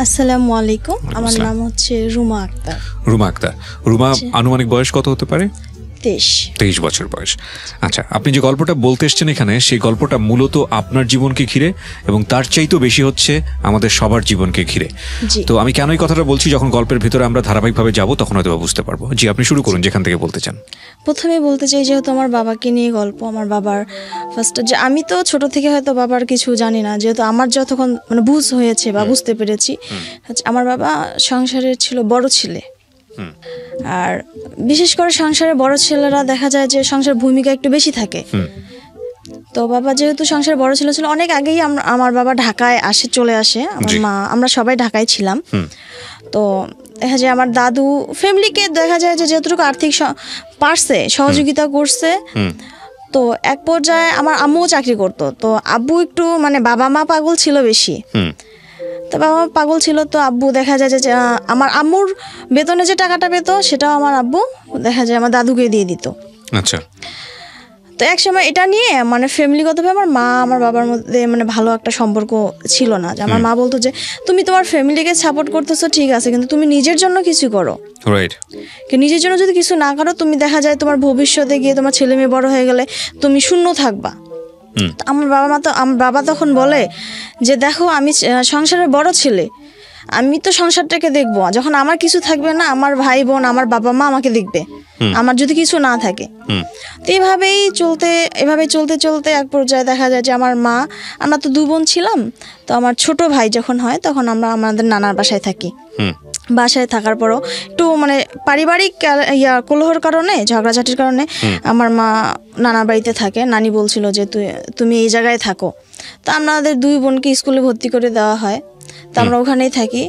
আসসালামু আলাইকুম, আমার নাম হচ্ছে রুমা আক্তার। রুমা আক্তার। রুমা, আনুমানিক বয়স কত হতে পারে? 23 বছর বয়স। আচ্ছা, আপনি যে গল্পটা বলতে এসছেন এখানে, সেই গল্পটা মূলত আপনার জীবনকে ঘিরে এবং তার চাইতেও বেশি হচ্ছে আমাদের সবার জীবনকে ঘিরে। তো আমি কেন এই কথাটা বলছি, যখন গল্পের ভিতরে আমরা ধারাবাহিকভাবে যাব তখন হয়তো বুঝতে পারবো। জি, আপনি শুরু করুন যেখান থেকে বলতে চান। প্রথমে বলতে চাই, যেহেতু আমার বাবাকে নিয়ে গল্প, আমার বাবার ফার্স্ট, যে আমি তো ছোট থেকে হয়তো বাবার কিছু জানি না, যেহেতু আমার যতক্ষণ মানে বুঝ হয়েছে বা বুঝতে পেরেছি, আমার বাবা সংসারের ছিল বড় ছেলে। আর বিশেষ করে সংসারের বড় ছেলেরা দেখা যায় যে সংসারের ভূমিকা একটু বেশি থাকে। তো বাবা যেহেতু সংসারের বড় ছেলে ছিল, অনেক আগেই আমার বাবা ঢাকায় চলে আসে। আমার মা, আমরা সবাই ঢাকায় ছিলাম। তো দেখা যায় আমার দাদু ফ্যামিলিকে দেখা যায় যে যতটুকু আর্থিক পারছে সহযোগিতা করছে। তো এক পর্যায়ে আমার আম্মুও চাকরি করতো। তো আব্বু একটু মানে বাবা মা পাগল ছিল বেশি। তো বাবা মা পাগল ছিল, তো আব্বু দেখা যায় যে আমার আম্মুর বেতনে যে টাকাটা পেতো সেটাও আমার আব্বু দেখা যায় আমার দাদুকে দিয়ে দিত। আচ্ছা। তো এক সময় এটা নিয়ে মানে ফ্যামিলিগতভাবে আমার মা আমার বাবার মধ্যে মানে ভালো একটা সম্পর্ক ছিল না। যে আমার মা বলতো যে তুমি তোমার ফ্যামিলিকে সাপোর্ট করতেছো ঠিক আছে, কিন্তু তুমি নিজের জন্য কিছু করো। রাইট। নিজের জন্য যদি কিছু না করো, তুমি দেখা যায় তোমার ভবিষ্যতে গিয়ে তোমার ছেলে মেয়ে বড় হয়ে গেলে তুমি শূন্য থাকবা। আমার বাবা তখন বলে যে দেখো, আমি সংসারের বড় ছেলে, আমি তো সংসারটাকে দেখবো। যখন আমার কিছু থাকবে না, আমার ভাই বোন আমার বাবা মা আমাকে দেখবে, আমার যদি কিছু না থাকে। তো এভাবেই চলতে চলতে এক পর্যায়ে দেখা যায় যে আমার মা, আমরা তো 2 বোন ছিলাম, তো আমার ছোট ভাই যখন হয় তখন আমরা আমাদের নানার বাসায় থাকি। বাসায় থাকার পরও একটু মানে পারিবারিক কলহর কারণে, ঝগড়াঝাটির কারণে আমার মা নানার বাড়িতে থাকে। নানি বলছিল যে তুমি এই জায়গায় থাকো। তো আমাদের 2 বোনকে স্কুলে ভর্তি করে দেওয়া হয়, তো আমরা ওখানেই থাকি।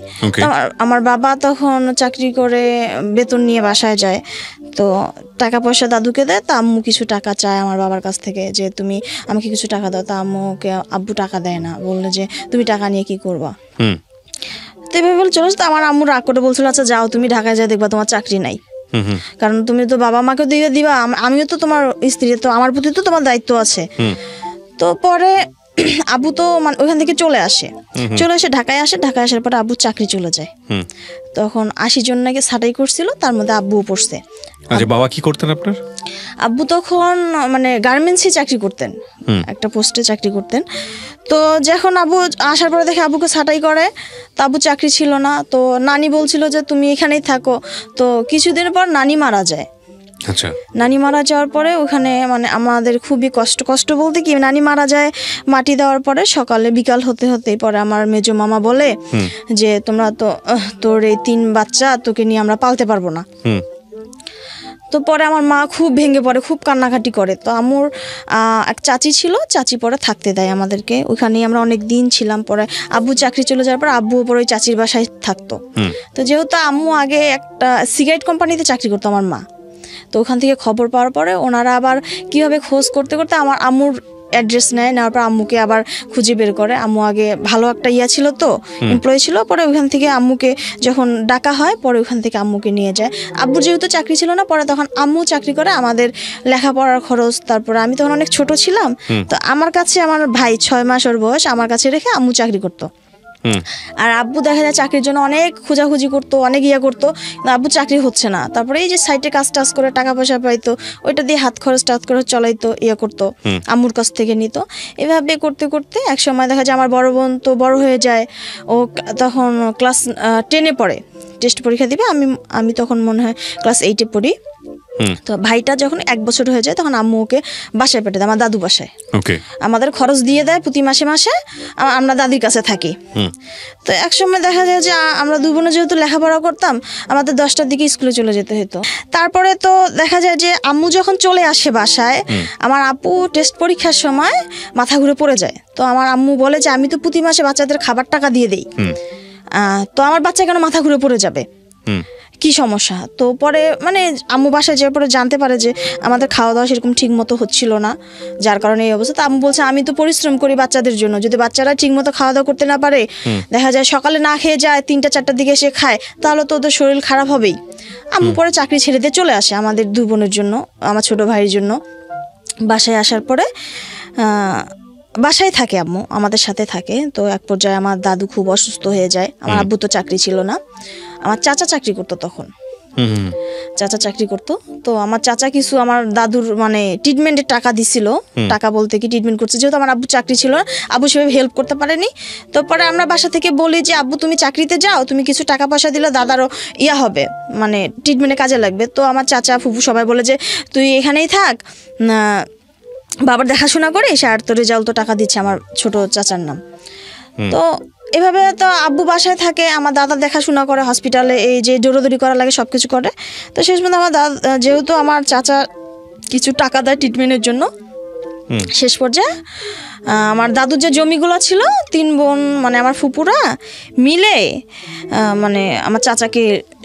আমার বাবা তখন চাকরি করে বেতন নিয়ে বাসায় যায়, তো টাকা পয়সা দাদুকে দেয়। তা আম্মু কিছু টাকা চায় আমার বাবার কাছ থেকে, যে তুমি আমাকে কিছু টাকা দাও। তা আব্বু টাকা দেয় না, বললো যে তুমি টাকা নিয়ে কি করবা। তো এভাবে বলে চলে। তো আমার আম্মু রাগ করে বলছিল, আচ্ছা যাও তুমি ঢাকায় যাও, দেখবা তোমার চাকরি নাই, কারণ তুমি তো বাবা মাকে দিয়ে দিবা, আমিও তো তোমার স্ত্রী, তো আমার প্রতি তো তোমার দায়িত্ব আছে। তো পরে আব্বু তো মানে ওইখান থেকে চলে এসে ঢাকায় আসার পরে আব্বু চাকরি চলে যায়। তখন 80 জন নাকি ছাঁটাই করছিল, তার মধ্যে আব্বুও পড়ছে। আচ্ছা, বাবা কি করতেন আপনার? আব্বু তখন মানে গার্মেন্টসে চাকরি করতেন, একটা পোস্টে চাকরি করতেন। তো যখন আব্বু আসার পরে দেখে আব্বুকে ছাঁটাই করে, তো আব্বু চাকরি ছিল না। তো নানি বলছিল যে তুমি এখানেই থাকো। তো কিছুদিন পর নানি মারা যায়। আচ্ছা। নানি মারা যাওয়ার পরে ওখানে মানে আমাদের খুবই কষ্ট বলতে কি, নানি মারা যায় মাটি দেওয়ার পরে সকালে বিকাল হতে পরে আমার মেজো মামা বলে যে তোমরা তো তোর এই 3 বাচ্চা, তোকে নিয়ে আমরা পালতে পারবো না। তো পরে আমার মা খুব ভেঙে পড়ে, খুব কান্নাকাটি করে। তো আম্মুর এক চাচি ছিল, চাচি পরে থাকতে দেয় আমাদেরকে। ওইখানেই আমরা অনেক দিন ছিলাম। পরে আব্বু চাকরি চলে যাওয়ার পর আব্বু পরে ওই চাচির বাসায় থাকতো। তো যেহেতু আম্মু আগে একটা সিগারেট কোম্পানিতে চাকরি করতো আমার মা, তো ওখান থেকে খবর পাওয়ার পরে ওনারা আবার কীভাবে খোঁজ করতে আমার আম্মুর অ্যাড্রেস নেওয়ার পর আম্মুকে আবার খুঁজে বের করে। আম্মু আগে ভালো একটা ছিল, তো এমপ্লয়ি ছিল। পরে ওইখান থেকে আম্মুকে যখন ডাকা হয়, পরে ওইখান থেকে আম্মুকে নিয়ে যায়। আব্বুর যেহেতু চাকরি ছিল না, পরে তখন আম্মু চাকরি করে, আমাদের লেখাপড়ার খরচ। তারপরে আমি তখন অনেক ছোট ছিলাম, তো আমার কাছে আমার ভাই 6 মাস ওর বয়স, আমার কাছে রেখে আম্মু চাকরি করতো। আর আব্বু দেখা যায় চাকরির জন্য অনেক খোঁজাখুঁজি করতো, অনেক করতো, আব্বু চাকরি হচ্ছে না। তারপরে এই যে সাইটে কাজ করে টাকা পয়সা পাইতো, ওইটা দিয়ে হাত খরচ চলাইতো, করতো, আম্মুর কাছ থেকে নিত। এভাবে করতে করতে এক সময় দেখা যায় আমার বড় বোন তো বড় হয়ে যায়, ও তখন ক্লাস 10-এ পড়ে, টেস্ট পরীক্ষা দিবে। আমি তখন মনে হয় ক্লাস 8-এ পড়ি। তো ভাইটা যখন 1 বছর হয়ে যায়, তখন আম্মু ওকে বাসায় পেটে দেয়, আমার দাদু বাসায়। আমাদের খরচ দিয়ে দেয় প্রতি মাসে আমরা দাদির কাছে থাকি। তো এক সময় দেখা যায় যে আমরা 2 বোনে যেহেতু লেখাপড়া করতাম, আমাদের 10টার দিকে স্কুলে চলে যেতে হতো। তারপরে তো দেখা যায় যে আম্মু যখন চলে আসে বাসায়, আমার আপু টেস্ট পরীক্ষার সময় মাথা ঘুরে পড়ে যায়। তো আমার আম্মু বলে যে আমি তো প্রতি মাসে বাচ্চাদের খাবার টাকা দিয়ে দিই, তো আমার বাচ্চা কেন মাথা ঘুরে পড়ে যাবে, কি সমস্যা। তো পরে মানে আম্মু বাসায় যাওয়ার পরে জানতে পারে যে আমাদের খাওয়া দাওয়া সেরকম ঠিক মতো হচ্ছিল না, যার কারণে এই অবস্থা। তো আম্মু বলছে আমি তো পরিশ্রম করি বাচ্চাদের জন্য, যদি বাচ্চারা ঠিক মতো খাওয়া দাওয়া করতে না পারে, দেখা যায় সকালে না খেয়ে যায় 3টা-4টার দিকে এসে খায়, তাহলে তো ওদের শরীর খারাপ হবেই। আম্মু পরে চাকরি ছেড়ে দিয়ে চলে আসে আমাদের 2 বোনের জন্য, আমার ছোট ভাইয়ের জন্য। বাসায় আসার পরে বাসায় থাকে আম্মু, আমাদের সাথে থাকে। তো এক পর্যায়ে আমার দাদু খুব অসুস্থ হয়ে যায়। আমার আব্বু তো চাকরি ছিল না, আমার চাচা চাকরি করতো তখন। চাচা চাকরি করতো, তো আমার চাচা কিছু আমার দাদুর মানে ট্রিটমেন্টের টাকা দিছিল। টাকা বলতে কি ট্রিটমেন্ট করছে, যেহেতু আমার আব্বু চাকরি ছিল না, আব্বু সেভাবে হেল্প করতে পারেনি। তো পরে আমরা বাসা থেকে বলি যে আব্বু তুমি চাকরিতে যাও, তুমি কিছু টাকা পয়সা দিলে দাদারও হবে, মানে ট্রিটমেন্টে কাজে লাগবে। তো আমার চাচা ফুফু সবাই বলে যে তুই এখানেই থাক, বাবার দেখাশোনা করিস, আর তোর রেজাল্ট তো টাকা দিচ্ছে আমার ছোট চাচার নাম। তো এভাবে তো আব্বু বাসায় থাকে, আমার দাদা দেখাশোনা করে, হসপিটালে এই যে দৌড়াদৌড়ি করা লাগে সব কিছু করে। তো শেষ পর্যন্ত আমার দাদা, যেহেতু আমার চাচা কিছু টাকা দেয় ট্রিটমেন্টের জন্য, শেষ পর্যায়ে আমার দাদুর যে জমিগুলো ছিল 3 বোন মানে আমার ফুপুরা মিলে মানে আমার চাচাকে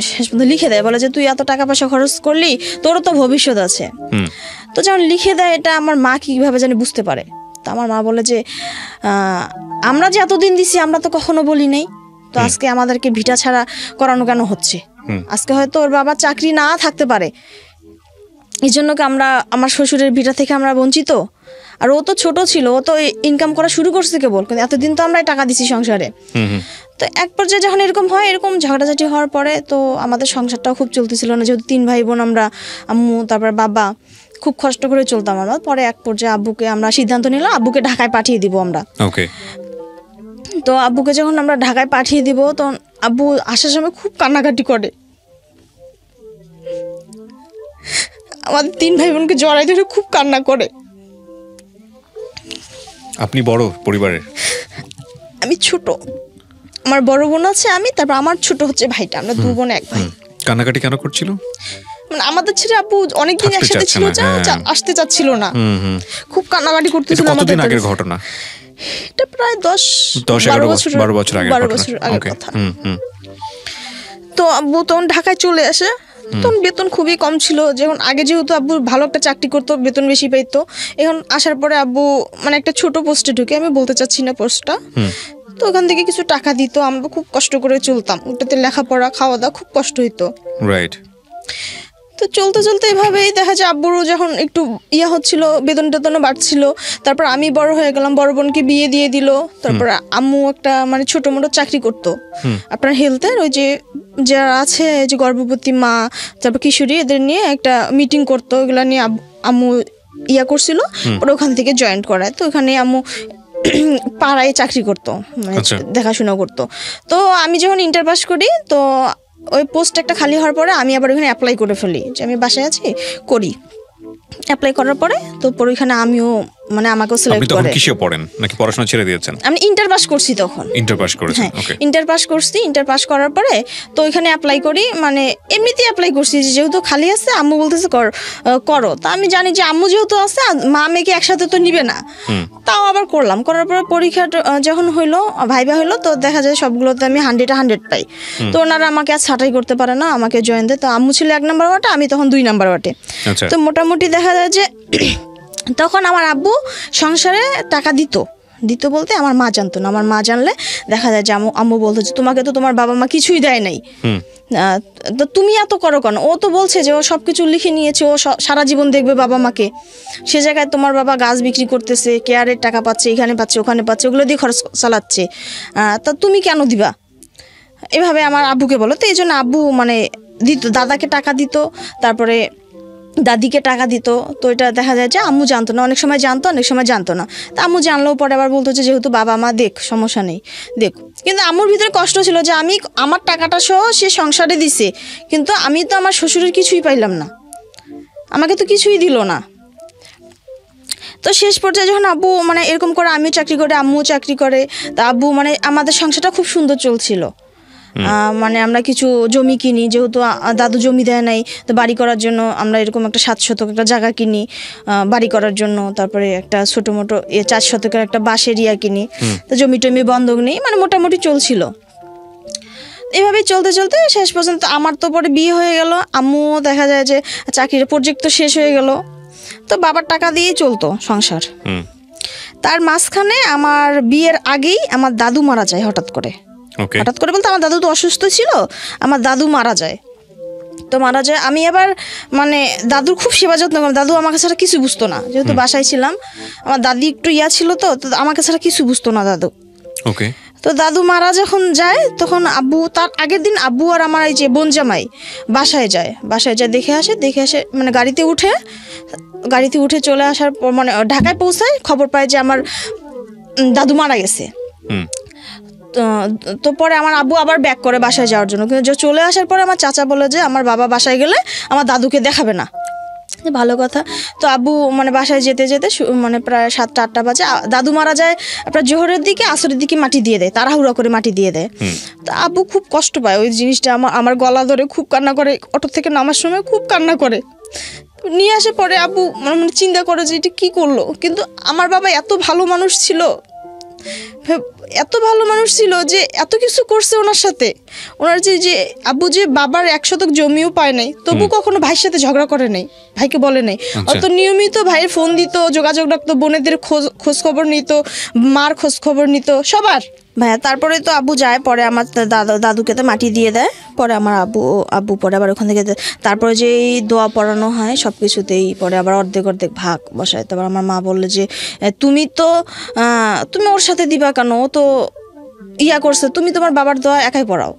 শেষ পর্যন্ত লিখে দেয়, বলে যে তুই এত টাকা পয়সা খরচ করলি, তোরও তো ভবিষ্যৎ আছে। তো যখন লিখে দেয়, এটা আমার মা কীভাবে জানি বুঝতে পারে। তো আমার মা বলে যে আমরা যে এতদিন দিছি আমরা তো কখনো বলি নাই, তো আজকে আমাদেরকে ভিটা ছাড়া করানো কেন হচ্ছে? আজকে হয়তো ওর বাবার চাকরি না থাকতে পারে, এই জন্য কি আমরা আমার শ্বশুরের ভিটা থেকে আমরা বঞ্চিত? আর ও তো ছোট ছিল, ও তো ইনকাম করা শুরু করছে কেবল, কিন্তু এতদিন তো আমরা টাকা দিছি সংসারে। তো এক পর্যায়ে যখন এরকম হয়, এরকম ঝগড়াঝাটি হওয়ার পরে তো আমাদের সংসারটাও খুব চলতেছিল না, যেহেতু 3 ভাই বোন আমরা, আম্মু তারপর বাবা, খুব কষ্ট করে চলতাম আমরা। পরে এক পর্যায়ে আব্বুকে আমরা সিদ্ধান্ত নিলাম আব্বুকে ঢাকায় পাঠিয়ে দিব আমরা। তো আব্বুকে যখন আমরা ঢাকায় পাঠিয়ে দিব, তখন আব্বু আসার সময় খুব কান্নাকাটি করে, আমাদের 3 ভাই বোনকে জড়াই ধরে খুব কান্না করে। আপনি বড় পরিবারের? আমি ছোট, আমার বড় বোন আছে আমি, তারপর আমার ছোট হচ্ছে ভাইটা, আমরা 2 বোন 1 ভাই। কান্নাকাটি কেন করছিল? মানে আমাদের ছেড়ে আব্বু অনেকদিন একসাথে ছিল, আসতে চাচ্ছিল না, খুব কান্নাকাটি করতেছিল। কতদিন আগের ঘটনা এটা? প্রায় 10-12 বছর আগের কথা। তো আব্বু তখন ঢাকায় চলে আসে, তখন বেতন খুবই কম ছিল। যখন আগে যেহেতু আব্বু ভালো একটা চাকরি করতো, বেতন বেশি পাইতো, এখন আসার পরে আব্বু মানে একটা ছোট পোস্টে ঢুকে, আমি বলতে চাচ্ছি না পোস্টটা, তো ওখান থেকে কিছু টাকা দিত, আমরা খুব কষ্ট করে চলতাম, ওটাতে লেখাপড়া খাওয়া দাওয়া খুব কষ্ট হইতো। রাইট। তো চলতে চলতে এভাবেই দেখা যায় আব্বুরও যখন একটু হচ্ছিল, বেতন টেতনও বাড়ছিল, তারপর আমি বড় হয়ে গেলাম, বড় বোনকে বিয়ে দিয়ে দিল। তারপর আম্মু একটা মানে ছোট মোটো চাকরি করতো আপনার হেলথের, ওই যে যারা আছে যে গর্ভবতী মা, তারপর কিশোরী, এদের নিয়ে একটা মিটিং করতো, ওইগুলা নিয়ে আম্মু করছিল, ওরা ওখান থেকে জয়েন্ট করায়। তো ওখানে আম্মু পাড়ায় চাকরি করতো, মানে দেখাশোনা করতো। তো আমি যখন ইন্টার পাস করি, তো ওই পোস্ট একটা খালি হওয়ার পরে আমি আবার ওখানে অ্যাপ্লাই করে ফেলি, যে আমি বাসায় আছি করি। অ্যাপ্লাই করার পরে তো ওইখানে আমিও মানে আমাকেও সিলেক্ট করে। আপনি কিসে পড়েন নাকি পড়াশোনা ছেড়ে দিয়েছেন? আমি ইন্টার পাস করছি তখন। ইন্টার পাস করেছেন? ওকে। ইন্টার পাস করছি, ইন্টার পাস করার পরে তো ওইখানে অ্যাপ্লাই করি, মানে এমনিতেই অ্যাপ্লাই করছি, যেহেতু খালি আছে আম্মু বলতেছে করো। তা আমি জানি যে আম্মু যেহেতু আছে, মা মেয়েকে একসাথে তো নিবে না, তাও আবার করলাম। করার পরে পরীক্ষা যখন হইলো, ভাইবা হইলো, তো দেখা যায় সবগুলোতে আমি 100 পাই। তো ওনারা আমাকে আর ছাঁটাই করতে পারে না, আমাকে জয়েন দেয়। তো আম্মু ছিল 1 নাম্বার ওয়াটে, আমি তখন 2 নাম্বার ওয়াটে। তো মোটামুটি দেখা যায় যে তখন আমার আব্বু সংসারে টাকা দিত বলতে আমার মা জানতো না। আমার মা জানলে দেখা যায় যে আম্মু বলতো যে তোমাকে তো তোমার বাবা মা কিছুই দেয় নাই, তো তুমি এত করো কেন? ও তো বলছে যে ও সব কিছু লিখে নিয়েছে, ও সারা জীবন দেখবে বাবা মাকে, সে জায়গায় তোমার বাবা গাছ বিক্রি করতেছে, কেয়ারের টাকা পাচ্ছে, এখানে পাচ্ছে ওখানে পাচ্ছে, ওগুলো দিয়ে খরচ চালাচ্ছে, তা তুমি কেন দিবা? এভাবে আমার আব্বুকে বলো। তো এই জন্য আব্বু মানে দিত, দাদাকে টাকা দিত, তারপরে দাদিকে টাকা দিত। তো এটা দেখা যায় যে আম্মু জানতো না, অনেক সময় জানতো, অনেক সময় জানতো না। তা আম্মু জানলেও পরে আবার বলতো যে যেহেতু বাবা মা দেখ, সমস্যা নেই, দেখ। কিন্তু আম্মুর ভিতরে কষ্ট ছিল যে আমি আমার টাকাটা সহ সে সংসারে দিছে, কিন্তু আমি তো আমার শ্বশুরের কিছুই পাইলাম না, আমাকে তো কিছুই দিল না। তো শেষ পর্যায়ে যখন আব্বু মানে এরকম করে, আমিও চাকরি করে, আম্মুও চাকরি করে, তা আব্বু মানে আমাদের সংসারটা খুব সুন্দর চলছিল। মানে আমরা কিছু জমি কিনি, যেহেতু দাদু জমি দেয় নাই, তো বাড়ি করার জন্য আমরা এরকম একটা 7 শতক একটা জায়গা কিনি বাড়ি করার জন্য। তারপরে একটা ছোটো মোটো 4 শতকের একটা বাঁশের কিনি, তো জমি টমি বন্ধক নেই, মানে মোটামুটি চলছিল। এভাবেই চলতে চলতে শেষ পর্যন্ত আমার তো পরে বিয়ে হয়ে গেল, আম্মুও দেখা যায় যে চাকরির প্রজেক্ট তো শেষ হয়ে গেল, তো বাবার টাকা দিয়েই চলতো সংসার। তার মাঝখানে আমার বিয়ের আগেই আমার দাদু মারা যায় হঠাৎ করে। হঠাৎ করে বলতে আমার দাদু তো অসুস্থ ছিল, আমার দাদু মারা যায়। তো মারা যায়। আমি আবার মানে দাদুর খুব সেবা যত্ন করলাম, দাদু আমাকে ছাড়া কিছু বুঝতো না, যেহেতু বাসায় ছিলাম, আমার দাদি একটু ছিল তো আমাকে ছাড়া কিছু বুঝতো না দাদু। ওকে। তো দাদু মারা যখন যায় তখন আব্বু, তার আগের দিন আব্বু আর আমার এই যে বোন জামাই বাসায় যায় দেখে আসে মানে গাড়িতে উঠে চলে আসার পর মানে ঢাকায় পৌঁছায়, খবর পায় যে আমার দাদু মারা গেছে। তো পরে আমার আব্বু আবার ব্যাক করে বাসায় যাওয়ার জন্য, কিন্তু চলে আসার পরে আমার চাচা বলে যে আমার বাবা বাসায় গেলে আমার দাদুকে দেখাবে না। ভালো কথা। তো আব্বু মানে বাসায় যেতে মানে প্রায় 7টা-8টা বাজে, দাদু মারা যায় আপনার জোহরের দিকে, আসরের দিকে মাটি দিয়ে দেয়, তাড়াহুড়া করে মাটি দিয়ে দেয়। তো আব্বু খুব কষ্ট পায় ওই জিনিসটা, আমার গলা ধরে খুব কান্না করে, অটো থেকে নামার সময় খুব কান্না করে। নিয়ে আসে পরে আব্বু মানে চিন্তা করে যে এটা কী করলো, কিন্তু আমার বাবা এত ভালো মানুষ ছিল যে এত কিছু করছে ওনার সাথে। ওনার যে আব্বু যে বাবার 1 শতক জমিও পায় নাই, তবু কখনো ভাইয়ের সাথে ঝগড়া করে নাই, ভাইকে বলে নাই। অত নিয়মিত ভাইয়ের ফোন দিত, যোগাযোগ রাখতো, বোনেদের খোঁজ খবর নিত, মার খোঁজ খবর নিত, সবার। ভাইয়া তারপরে তো আব্বু যায়, পরে আমার দাদুকে তো মাটি দিয়ে দেয়, পরে আমার আব্বু পরে আবার ওখান থেকে তারপরে যে দোয়া পড়ানো হয় সব কিছুতেই, পরে আবার অর্ধেক ভাগ বসায়। তারপর আমার মা বললে যে তুমি ওর সাথে দিবা কেন, ও তো করছে, তুমি তোমার বাবার দোয়া একাই পড়াও।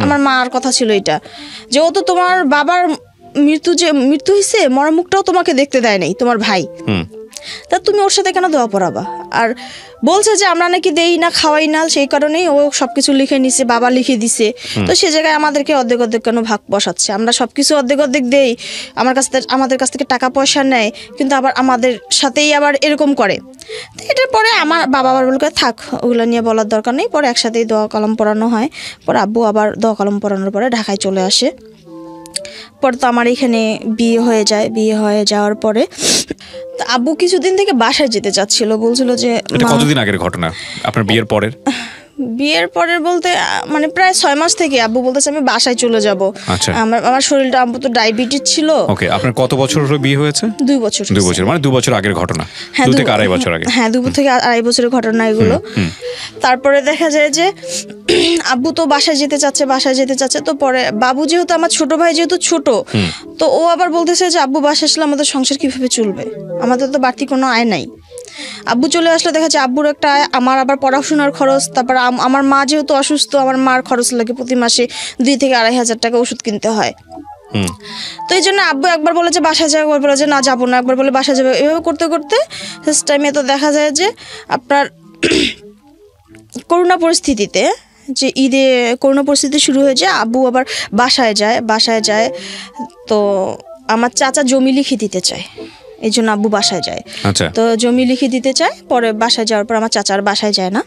আমার মার কথা ছিল এটা, যে ও তো তোমার বাবার মৃত্যু হয়েছে, মরা মুখটাও তোমাকে দেখতে দেয় নাই তোমার ভাই, তা তুমি ওর সাথে কেন দোয়া পড়াবা? আর বলছে যে আমরা নাকি দেই না, খাওয়াই না, সেই কারণেই ও সবকিছু লিখে নিছে, বাবা লিখে দিছে। তো সে জায়গায় আমাদেরকে অর্ধেক কেন ভাগ বসাচ্ছে? আমরা সবকিছু অর্ধেক দেই, আমাদের কাছ থেকে টাকা পয়সা নেয়, কিন্তু আবার আমাদের সাথেই আবার এরকম করে। তো এটার পরে আমার বাবা আবার বলকে থাক, ওগুলো নিয়ে বলার দরকার নেই। পরে একসাথেই দোয়া কলম পড়ানো হয়। পরে আব্বু আবার দোয়া কলম পড়ানোর পরে ঢাকায় চলে আসে। পরে তো আমার এখানে বিয়ে হয়ে যাওয়ার পরে আব্বু কিছুদিন থেকে বাসায় যেতে চাচ্ছিল, বলছিল যে কতদিন আগের ঘটনা আপনার বিয়ের পরের? বিয়ের পরের বলতে মানে প্রায় 6 মাস থেকে আব্বু বলতেছে আমি বাসায় চলে যাব। আমার শরীরটা, আব্বু তো ডায়াবেটিস ছিল। ওকে, আপনার কত বছর হলো বিয়ে হয়েছে? 2 বছর। 2 বছর মানে 2 বছর আগের ঘটনা? 2 থেকে আড়াই বছর আগে। হ্যাঁ, 2 থেকে আড়াই বছরের ঘটনা এগুলো। তারপরে দেখা যায় যে আব্বু তো বাসায় যেতে চাচ্ছে। তো পরে বাবু যেহেতু আমার ছোট ভাই যেহেতু ছোট, তো ও আবার বলতেছে যে আব্বু বাসায় আসলে আমাদের সংসার কিভাবে চলবে, আমাদের তো বাড়তি কোনো আয় নাই। আব্বু চলে আসলে দেখা যায় আব্বুর একটা আয়, আমার আবার পড়াশোনার খরচ, তারপর আমার মা যেহেতু অসুস্থ, আমার মার খরচ লাগে প্রতি মাসে 2 থেকে 2,500 টাকা ওষুধ কিনতে হয়। তো এই জন্য আব্বু একবার বলে যে বাসায় যাবে, একবার বলে যে না যাবো না, একবার বলে বাসায় যাবে। এভাবে করতে শেষ টাইমে তো দেখা যায় যে আপনার করোনা পরিস্থিতিতে, যে ঈদে করোনা পরিস্থিতি শুরু হয়ে যায়, আব্বু আবার বাসায় যায়। তো আমার চাচা জমি লিখে দিতে চায়, এই জন্য আব্বু বাসায় যায়। তো জমি লিখে দিতে চায়, পরে বাসায় যাওয়ার পর আমার চাচার বাসায় যায় না,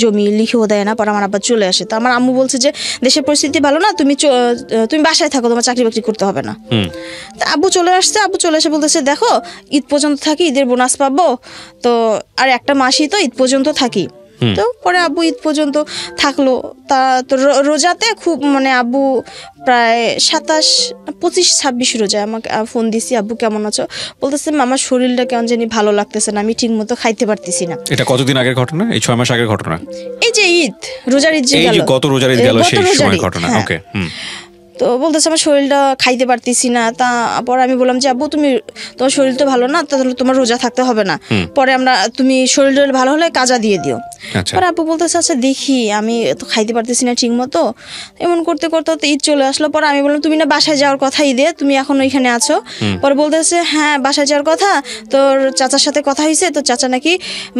জমি লিখেও দেয় না, পরে আমার আব্বা চলে আসে। তো আমার আম্মু বলছে যে দেশের পরিস্থিতি ভালো না, তুমি বাসায় থাকো, তোমার চাকরি বাকরি করতে হবে না। তো আব্বু চলে এসে বলতেছে দেখো ঈদ পর্যন্ত থাকি, ঈদের বোনাস পাবো, তো আর একটা মাসই তো ঈদ পর্যন্ত থাকি। তো পরে আব্বু ঈদ পর্যন্ত থাকলো। তা তো রোজাতে খুব মানে আব্বু প্রায় 27, 25, 26 রোজায় আমাকে ফোন দিছি, আব্বু কেমন আছো? বলতেছে আমার শরীরটা কেমন জানি ভালো লাগতেছে না, আমি ঠিক মতো খাইতে পারতেছি না। এটা কতদিন আগের ঘটনা? এই 6 মাস আগের ঘটনা? এই যে রোজার ঈদ গেল, গত রোজার ঈদ গেল, সেই সময় ঘটনা। ওকে। তো বলতেছে আমার শরীরটা খাইতে পারতেছি না। তারপর আমি বললাম যে আব্বু তোমার শরীর তো ভালো না, তাহলে তোমার রোজা থাকতে হবে না, পরে তুমি শরীরটা ভালো হলে কাজা দিয়ে দিও। পরে আব্বু বলতেছে আচ্ছা দেখি, আমি তো খাইতে পারতেছি না ঠিক মতো। এমন করতে ঈদ চলে আসলো। পরে আমি বললাম তুমি না বাসায় যাওয়ার কথা ঈদে, তুমি এখন ওইখানে আছো? পরে বলতেছে হ্যাঁ বাসায় যাওয়ার কথা, তোর চাচার সাথে কথা হয়েছে, তো চাচা নাকি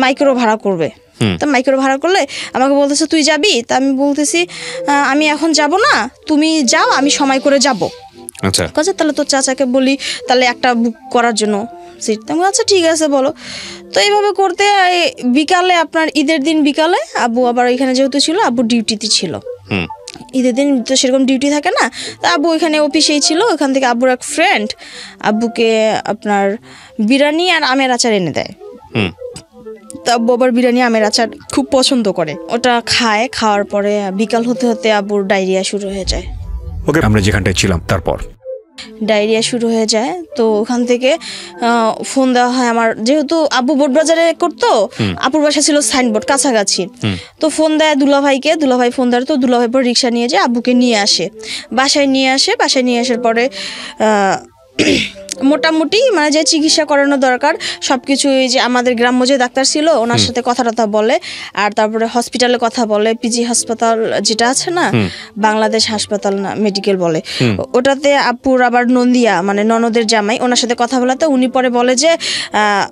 মাইক্রো ভাড়া করবে। তা মাইক্রো ভাড়া করলে আমাকে বলতেছে তুই যাবি? তা আমি বলতেছি আমি এখন যাব না, তুমি যাও, আমি সময় করে যাব। আচ্ছা তাহলে তোর চাচাকে বলি তাহলে একটা বুক করার জন্য সিট। আচ্ছা ঠিক আছে বলো। তো এইভাবে করতে বিকালে, আপনার ঈদের দিন বিকালে আব্বু আবার এখানে যেহেতু ছিল, আব্বু ডিউটিতে ছিল। ঈদের দিন তো সেরকম ডিউটি থাকে না, তা আব্বু এখানে অফিসেই ছিল। ওখান থেকে আব্বুর এক ফ্রেন্ড আব্বুকে আপনার বিরিয়ানি আর আমের আচার এনে দেয়। তো আব্বু আবার বিরিয়ানি আমের আচার খুব পছন্দ করে, ওটা খাওয়ার পরে বিকাল হতে আব্বুর ডায়রিয়া শুরু হয়ে যায়। ওকে, আমরা যেখানটায় ছিলাম তারপর ডায়রিয়া শুরু হয়ে যায়। তো ওখান থেকে ফোন দেওয়া হয় আমার, যেহেতু আব্বু বোটবাজারে করতো, আপুর বাসা ছিল সাইনবোর্ড কাছাকাছি। তো ফোন দেয় দুলাভাইকে, দুলাভাই ফোন দেয়, তো দুলাভাই পরে রিক্সা নিয়ে যায় আব্বুকে নিয়ে আসে, বাসায় নিয়ে আসার পরে মোটামুটি মানে যে চিকিৎসা করানো দরকার সবকিছু, এই যে আমাদের গ্রাম্য যে ডাক্তার ছিল ওনার সাথে কথা বলে, আর তারপরে হসপিটালে কথা বলে, পিজি হাসপাতাল যেটা আছে না, বাংলাদেশ হাসপাতাল না মেডিকেল বলে, ওটাতে আপুর আবার নন্দিয়া মানে ননদের জামাই, ওনার সাথে কথা বলাতে উনি পরে বলে যে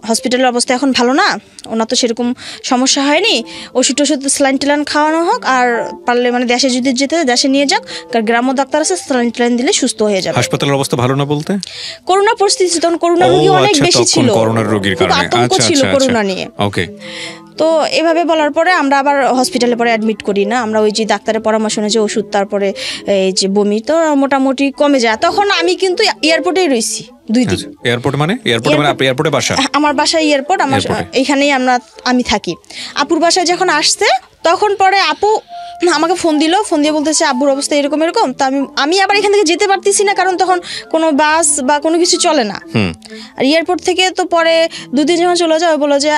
হসপিটালের অবস্থা এখন ভালো না, ওনার তো সেরকম সমস্যা হয়নি, ওষুধ স্যালাইন টেলাইন খাওয়ানো হোক, আর পারলে মানে দেশে যদি যেতে দেশে নিয়ে যাক, কারণ গ্রাম্য ডাক্তার আছে, স্যালাইন টেলাইন দিলে সুস্থ হয়ে যাবে। হাসপাতালের অবস্থা ভালো না বলতে করোনা পরিস্থিতি, তখন করোনা রোগী অনেক বেশি ছিল, করোনার রোগীর কারণে আতঙ্ক ছিল করোনা নিয়ে। ওকে। তো এভাবে বলার পরে আমরা আবার হসপিটালে পরে অ্যাডমিট করি না, আমরা ওই যে ডাক্তারের পরামর্শ অনুযায়ী ওষুধ, তারপরে এই যে বমি তো মোটামুটি কমে যায়। তখন আমি কিন্তু এয়ারপোর্টেই রইছি 2 দিন। এয়ারপোর্টে মানে আপনি এয়ারপোর্টে বাসা? আমার বাসা এয়ারপোর্ট, আমার এইখানেই আমি থাকি। আপুর বাসায় যখন আসছে তখন পরে আপু আমাকে ফোন দিয়ে বলতেছে আব্বুর অবস্থা এরকম এরকম। তো আমি আবার এখান থেকে যেতে পারতেছি না, কারণ তখন কোনো বাস বা কোনো কিছু চলে না। আর এয়ারপোর্ট থেকে তো পরে 2 দিন যখন চলে যায়, বলো যে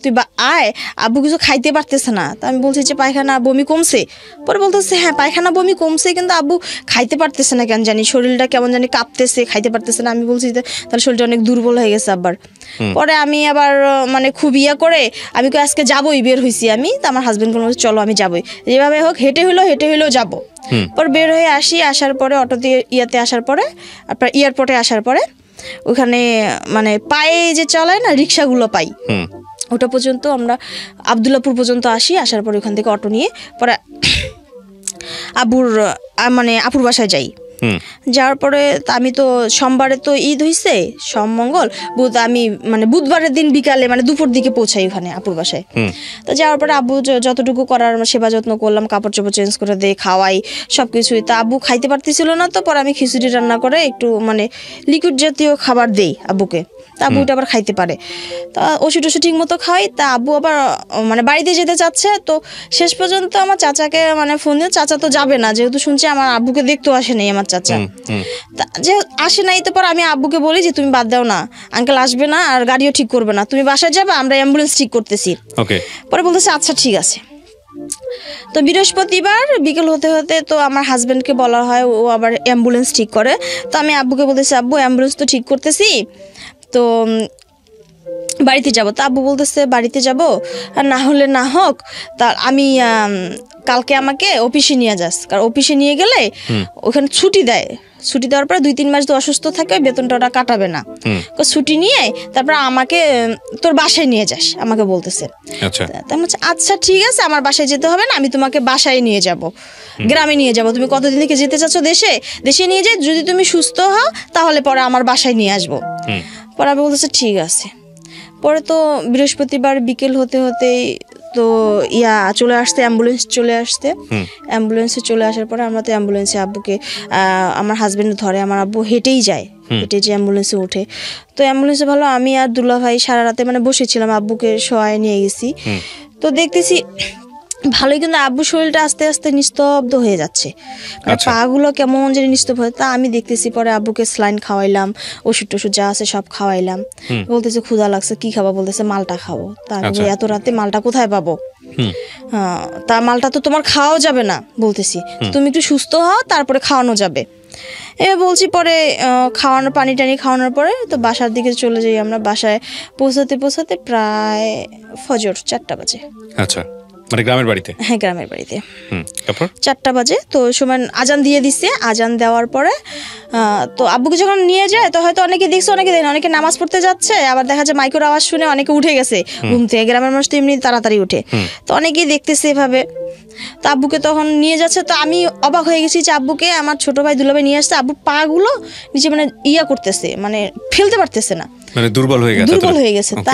তুই আয়, আব্বু কিছু খাইতে পারতেছে না। তো আমি বলছি যে পায়খানা বমি কমছে। পরে বলতেছে হ্যাঁ পায়খানা বমি কমছে, কিন্তু আব্বু খাইতে পারতেছে না, কেন জানি শরীরটা কেমন জানি কাঁপতেছে, খাইতে পারতেছে না। আমি বলছি যে তাহলে শরীরটা অনেক দুর্বল হয়ে গেছে আবার। পরে আমি আবার মানে খুব করে আমি আজকে যাবোই, বের হয়েছি আমি। তো আমার হাজবেন্ড বলছে চলো আমি যাবোই, যেভাবে হোক হেঁটে হইলেও যাবো। পরে বের হয়ে আসার পরে অটো দিয়ে আসার পরে আপনার এয়ারপোর্টে আসার পরে ওখানে মানে পায়ে যে চলায় না রিক্সাগুলো পাই, ওটা পর্যন্ত আমরা আবদুল্লাপুর পর্যন্ত আসার পরে ওখান থেকে অটো নিয়ে পরে আপুর বাসায় যাই। যাওয়ার পরে আমি তো সোমবারে তো ঈদ হইছে, সোম মঙ্গল বুধ, আমি মানে বুধবারের দিন বিকালে মানে দুপুর দিকে পৌঁছাই ওখানে আপুর বাসায়। তো যাওয়ার পরে আব্বু যতটুকু করার সেবা যত্ন করলাম, কাপড় চোপড় চেঞ্জ করে দিয়ে খাওয়াই সবকিছুই। তা আব্বু খাইতে পারতেছিল না, তো পরে আমি খিচুড়ি রান্না করে একটু মানে লিকুইড জাতীয় খাবার দেই আব্বুকে, তা আব্বু এটা আবার খাইতে পারে। তা ওষুধ ঠিক মতো খাওয়াই। তা আব্বু আবার মানে বাড়িতে যেতে চাচ্ছে। তো শেষ পর্যন্ত আমার চাচাকে মানে ফোন দিয়ে, চাচা তো যাবে না, যেহেতু শুনছি আমার আব্বুকে দেখতেও আসে নাই আমার চাচা, যে আসে নাই। তো পর আমি আব্বুকে বলি যে তুমি বাদ দাও না, আঙ্কেল আসবে না আর গাড়িও ঠিক করবে না, তুমি বাসায় যাবে, আমরা অ্যাম্বুলেন্স ঠিক করতেছি। পরে বলতেছে আচ্ছা ঠিক আছে। তো বৃহস্পতিবার বিকেল হতে তো আমার হাজবেন্ডকে বলা হয়, ও আবার অ্যাম্বুলেন্স ঠিক করে। তো আমি আব্বুকে বলতেছি আব্বু অ্যাম্বুলেন্স তো ঠিক করতেছি, তো বাড়িতে যাব। তো আব্বু বলতেছে বাড়িতে যাব, আর না হলে না হোক, তা আমি কালকে আমাকে অফিসে নিয়ে যাস, কারণ অফিসে নিয়ে গেলে ওখানে ছুটি দেওয়ার পরে 2-3 মাস তো অসুস্থ থাকে, বেতনটা ওরা কাটাবে না, ছুটি নিয়ে তারপর আমাকে তোর বাসায় নিয়ে যাস, আমাকে বলতেছে। আচ্ছা ঠিক আছে, আমার বাসায় যেতে হবে না, আমি তোমাকে বাসায় নিয়ে যাব, গ্রামে নিয়ে যাব। তুমি কতদিন থেকে যেতে চাচ্ছ দেশে নিয়ে যাই, যদি তুমি সুস্থ হও তাহলে পরে আমার বাসায় নিয়ে আসবো। পরে আমি বলতেছে ঠিক আছে। পরে তো বৃহস্পতিবার বিকেল হতে তো চলে আসতে, অ্যাম্বুলেন্সে চলে আসার পরে আমরা তো অ্যাম্বুলেন্সে আব্বুকে আমার হাজবেন্ড ধরে, আমার আব্বু হেঁটেই যায়, হেঁটে যে অ্যাম্বুলেন্সে ওঠে। তো অ্যাম্বুলেন্সে ভালো, আমি আর দুলা ভাই সারা রাতে মানে বসেছিলাম, আব্বুকে শোয়ায় নিয়ে গেছি। তো দেখতেছি ভালোই, কিন্তু আব্বুর শরীরটা আস্তে আস্তে নিস্তব্ধ হয়ে যাচ্ছে, পা গুলো কেমন যেন নিস্তব্ধ হয়ে। তা আমি দেখতেছি পরে আব্বুকে স্যালাইন খাওয়াইলাম, ওষুধ টষুধ যা আছে সব খাওয়াইলাম। বলতেছে ক্ষুধা লাগছে, কি খাবো? বলতেছে মালটা খাবো। তা আমি এত রাতে মালটা কোথায় পাবো? তা মালটা তো তোমার খাওয়াও যাবে না, বলতেছি তুমি একটু সুস্থ হও তারপরে খাওয়ানো যাবে। বলছি পরে খাওয়ানোর পানি টানি খাওয়ানোর পরে তো বাসার দিকে চলে যাই আমরা। বাসায় পৌঁছাতে প্রায় ফজর 4টা বাজে। আচ্ছা, মানে গ্রামের বাড়িতে? হ্যাঁ, গ্রামের বাড়িতে। 4টা বাজে। তো সময় আজান দিয়ে দিচ্ছে, আজান দেওয়ার পরে তো আব্বুকে যখন নিয়ে যায়, তো হয়তো অনেকে দেখছে, অনেকে দেখে, অনেকে নামাজ পড়তে যাচ্ছে, আবার দেখা যায় মাইকের আওয়াজ শুনে অনেকে উঠে গেছে ঘুম থেকে। গ্রামের মানুষ তো এমনি তাড়াতাড়ি উঠে, তো অনেকেই দেখতেছে এভাবে। তো আব্বুকে তখন নিয়ে যাচ্ছে, তো আমি অবাক হয়ে গেছি যে আব্বুকে আমার ছোট ভাই দুলাভাই নিয়ে আসছে, আব্বুর পা গুলো নিচে মানে করতেছে, মানে ফেলতে পারতেছে না, মানে দুর্বল হয়ে গেছে। তা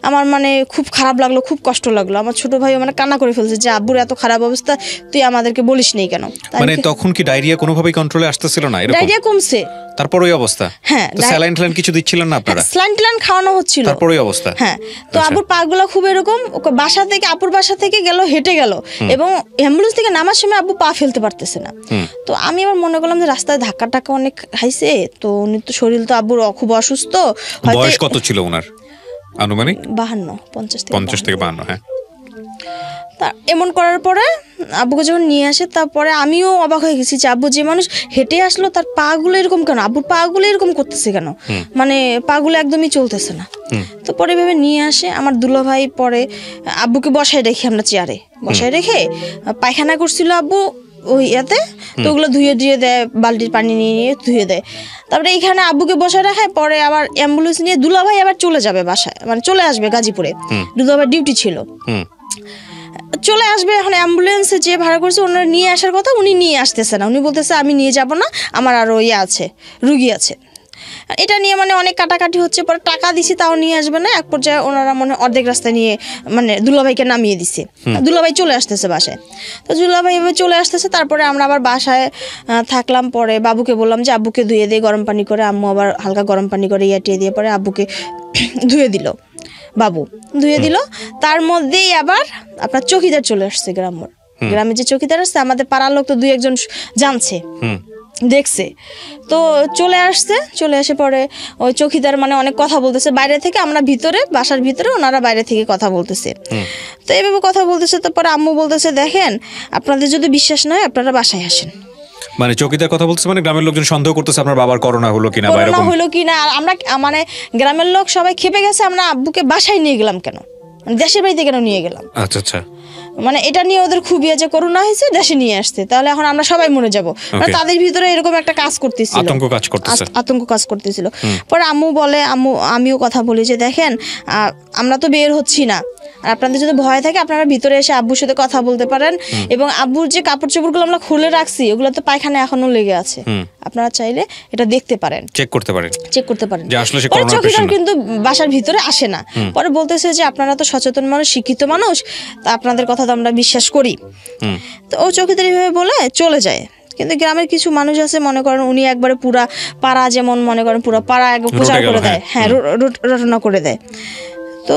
আমার মানে খুব খারাপ লাগলো, খুব কষ্ট লাগলো। আমার ছোট ভাই মানে কান্না করে ফেলছে যে আব্বুর এত খারাপ অবস্থা, তুই আমাদেরকে বলিস নেই কেন? মানে তখন কি ডায়রিয়া কোনোভাবেই কন্ট্রোলে আসতেছিল না? ডায়রিয়া কমছে, তারপর ওই অবস্থা। হ্যাঁ, তো স্যালাইন ট্যালাইন কিছু দিচ্ছিলেন না আপনারা? স্যালাইন খাওয়ানো হচ্ছিল, তারপর ওই অবস্থা। হ্যাঁ। তো আবুর পাগুলো খুব এরকম, বাসা থেকে আপুর বাসা থেকে গেল, হেঁটে গেল, এবং অ্যাম্বুলেন্স থেকে নামার সময় আব্বু পা ফেলতে পারতেছে না। তো আমি আবার মনে করলাম যে রাস্তায় ধাক্কা টাক্কা অনেক খাইছে, তো উনি তো শরীর তো আব্বুর খুব অসুস্থ। বয়স কত ছিল ওনার আনুমানিক? 52, 50 থেকে 52। হ্যাঁ। তা এমন করার পরে আব্বুকে যখন নিয়ে আসে, তারপরে আমিও অবাক হয়ে গেছি যে আব্বু যে মানুষ হেঁটে আসলো, তার পা গুলো এরকম কেন, আব্বুর পা গুলো এরকম করতেছে কেন, মানে পা গুলো একদমই চলতেছে না। তো পরে ভেবে নিয়ে আসে আমার দুলা ভাই, পরে আব্বুকে বসায় রেখে, আমরা চেয়ারে বসায় রেখে, পায়খানা করছিল আব্বু ওই ইয়াতে, তো ওগুলো ধুয়ে দেয়, বালতির পানি নিয়ে ধুয়ে দেয়। তারপরে এইখানে আব্বুকে বসায় রাখায়, পরে আবার অ্যাম্বুলেন্স নিয়ে দুলা ভাই আবার চলে যাবে বাসায়, মানে চলে আসবে গাজীপুরে, দুলা ভাই ডিউটি ছিল, চলে আসবে। এখন অ্যাম্বুলেন্সে যে ভাড়া করছে ওনারা নিয়ে আসার কথা, উনি নিয়ে আসতেছে না, উনি বলতেছে আমি নিয়ে যাব না, আমার আরও ইয়ে আছে, রুগী আছে। এটা নিয়ে মানে অনেক কাটাকাটি হচ্ছে, পরে টাকা দিছি তাও নিয়ে আসবে না। এক পর্যায়ে ওনারা মনে অর্ধেক রাস্তায় নিয়ে মানে দুলাভাইকে নামিয়ে দিছে, দুলাভাই চলে আসতেছে বাসায়। তো দুলাভাই এভাবে চলে আসতেছে, তারপরে আমরা আবার বাসায় থাকলাম। পরে বাবুকে বললাম যে আব্বুকে ধুয়ে দিয়ে গরম পানি করে, আম্মু আবার হালকা গরম পানি করে ইয়াটিয়ে দিয়ে পরে আব্বুকে ধুয়ে দিল, বাবু ধুয়ে দিল। তার মধ্যেই আবার আপনার চৌকিদার চলে আসছে, গ্রামে যে চৌকিদার আসছে, আমাদের পাড়ার লোক তো 2-1 জানছে, দেখছে। তো চলে আসে পরে ওই চৌকিদার মানে অনেক কথা বলতেছে বাইরে থেকে, আমরা ভিতরে, বাসার ভিতরে, ওনারা বাইরে থেকে কথা বলতেছে। তো এইভাবে কথা বলতেছে। তারপরে আম্মু বলতেছে দেখেন, আপনাদের যদি বিশ্বাস না হয় আপনারা বাসায় আসেন। মানে চৌকিদার কথা বলতেছে, মানে গ্রামের লোকজন সন্দেহ করতেছে আপনার বাবার করোনা হলো কিনা, আর আমরা মানে গ্রামের লোক সবাই খেপে গেছে, আমরা আব্বুকে বাসায় নিয়ে গেলাম কেন, দেশের বাড়িতে কেন নিয়ে গেলাম। আচ্ছা, মানে এটা নিয়ে ওদের খুবই যে করোনা হয়েছে, দেশে নিয়ে আসছে, তাহলে এখন আমরা সবাই মরে যাব। মানে তাদের ভিতরে এরকম একটা কাজ করতেছিল, আতঙ্ক কাজ করতেছিল। পরে আম্মু বলে, আমিও কথা বলি যে দেখেন, আমরা তো বের হচ্ছি না, আর আপনাদের যদি ভয় থাকে আপনারা ভিতরে এসে আব্বুর সাথে কথা বলতে পারেন, এবং আব্বুর যে কাপড় চোপড়গুলো আমরা খুলে রাখছি ওগুলো তো পায়খানা এখনো লেগে আছে, আপনারা চাইলে এটা দেখতে পারেন, চেক করতে পারেন যে আসলে সে করোনা পেশেন্ট। কিন্তু বাসার ভিতরে আসে না। পরে বলতেছে যে আপনারা তো সচেতন মানুষ, শিক্ষিত মানুষ, তা আপনাদের কথা তো আমরা বিশ্বাস করি। তো ও চৌকিদার এইভাবে বলে চলে যায়। কিন্তু গ্রামের কিছু মানুষ আছে, মনে করেন উনি একবারে পুরা পাড়া, যেমন মনে করেন পুরা পাড়া একবার প্রচার করে দেয়, হ্যাঁ, রটনা করে দেয়। তো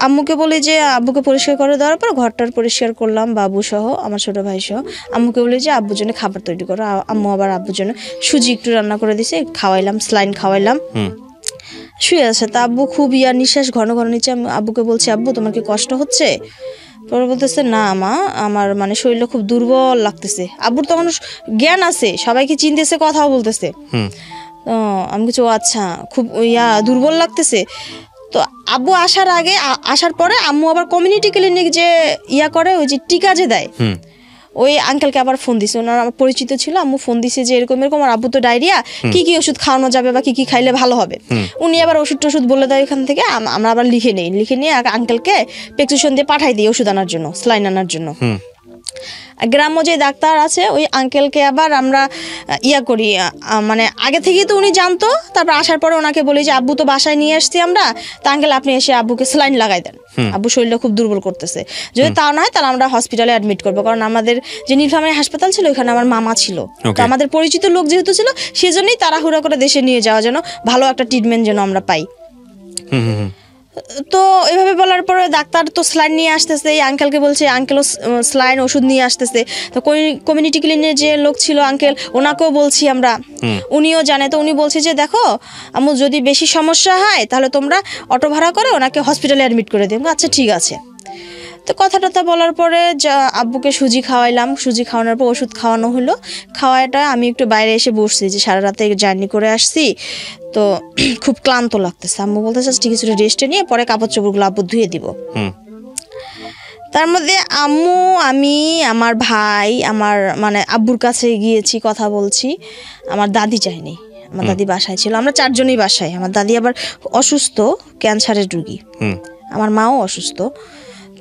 আম্মুকে বলি যে আব্বুকে পরিষ্কার করে দেওয়ার পর ঘরটার পরিষ্কার করলাম, বাবু সহ, আমার ছোট ভাই সহ। আম্মুকে বলি যে আব্বুর জন্য খাবার তৈরি করো। আম্মু আবার আব্বুর জন্য সুজি একটু রান্না করে দিছে, খাওয়াইলাম, স্লাইন খাওয়াইলাম, শুয়ে আছে। তা আব্বু খুব নিঃশ্বাস ঘন ঘন নিচ্ছে। আব্বুকে বলছি আব্বু তোমার কি কষ্ট হচ্ছে? পরে বলতেছে না মা, আমার মানে শরীরটা খুব দুর্বল লাগতেছে। আব্বুর তখন জ্ঞান আছে, সবাইকে চিনতেছে, কথাও বলতেছে। আমি কিছু আচ্ছা, খুব দুর্বল লাগতেছে। তো আব্বু আসার পরে আম্মু আবার কমিউনিটি ক্লিনিক যে করে, ওই যে টিকা যে দেয়, ওই আঙ্কেলকে আবার ফোন দিছে, ওনার আমার পরিচিত ছিল। আম্মু ফোন দিছে যে এরকম আর আব্বু তো ডায়রিয়া, কি কি ওষুধ খাওয়ানো যাবে বা কি কি খাইলে ভালো হবে। উনি আবার ওষুধ বলে দেয় ওখান থেকে, আমরা আবার লিখে নিয়ে আঙ্কেলকে প্রেসক্রিপশন দিয়ে পাঠাই দিই ওষুধ আনার জন্য, স্লাইন আনার জন্য। গ্রাম্য যে ডাক্তার আছে ওই আঙ্কেলকে আবার আমরা করি, মানে আগে থেকেই তো উনি জানতো। তারপর আসার পরে ওনাকে বলি যে আব্বু তো বাসায় নিয়ে আসছি আমরা, তা আঙ্কেল আপনি এসে আব্বুকে স্লাইন লাগাই দেন, আব্বু শরীরটা খুব দুর্বল করতেছে। যদি তা না হয় তাহলে আমরা হসপিটালে অ্যাডমিট করবো, কারণ আমাদের যে নীলফামারী হাসপাতাল ছিল ওখানে আমার মামা ছিল, তো আমাদের পরিচিত লোক যেহেতু ছিল, সেজন্যই তাড়াহুড়া করে দেশে নিয়ে যাওয়া, যেন ভালো একটা ট্রিটমেন্ট যেন আমরা পাই। তো এইভাবে বলার পরে ডাক্তার তো স্লাইন নিয়ে আসতেছে, এই আঙ্কেলকে বলছে, আঙ্কেলও স্লাইন ওষুধ নিয়ে আসতেছে। তো কমিউনিটি ক্লিনিকের যে লোক ছিল আঙ্কেল, ওনাকেও বলছি আমরা, উনিও জানে। তো উনি বলছে যে দেখো আম্মু, যদি বেশি সমস্যা হয় তাহলে তোমরা অটো ভাড়া করে ওনাকে হসপিটালে অ্যাডমিট করে দেবো। আচ্ছা ঠিক আছে। তো কথা বলার পরে আব্বুকে সুজি খাওয়াইলাম, সুজি খাওয়ানোর পর ওষুধ খাওয়ানো হলো। খাওয়াটা আমি একটু বাইরে এসে বসছি, যে সারা রাতে জার্নি করে আসছি, তো খুব ক্লান্ত লাগতেছে। আম্মু বলতেছে ঠিক আছে রেস্টে নিয়ে পরে কাপড় চোপড়গুলো আব্বু ধুয়ে দিব। তার মধ্যে আম্মু, আমি, আমার ভাই, আমার মানে আব্বুর কাছে গিয়েছি, কথা বলছি। আমার দাদি চায়নি, আমার দাদি বাসায় ছিল, আমরা 4 জনই বাসায়। আমার দাদি আবার অসুস্থ, ক্যান্সারের রোগী, আমার মাও অসুস্থ,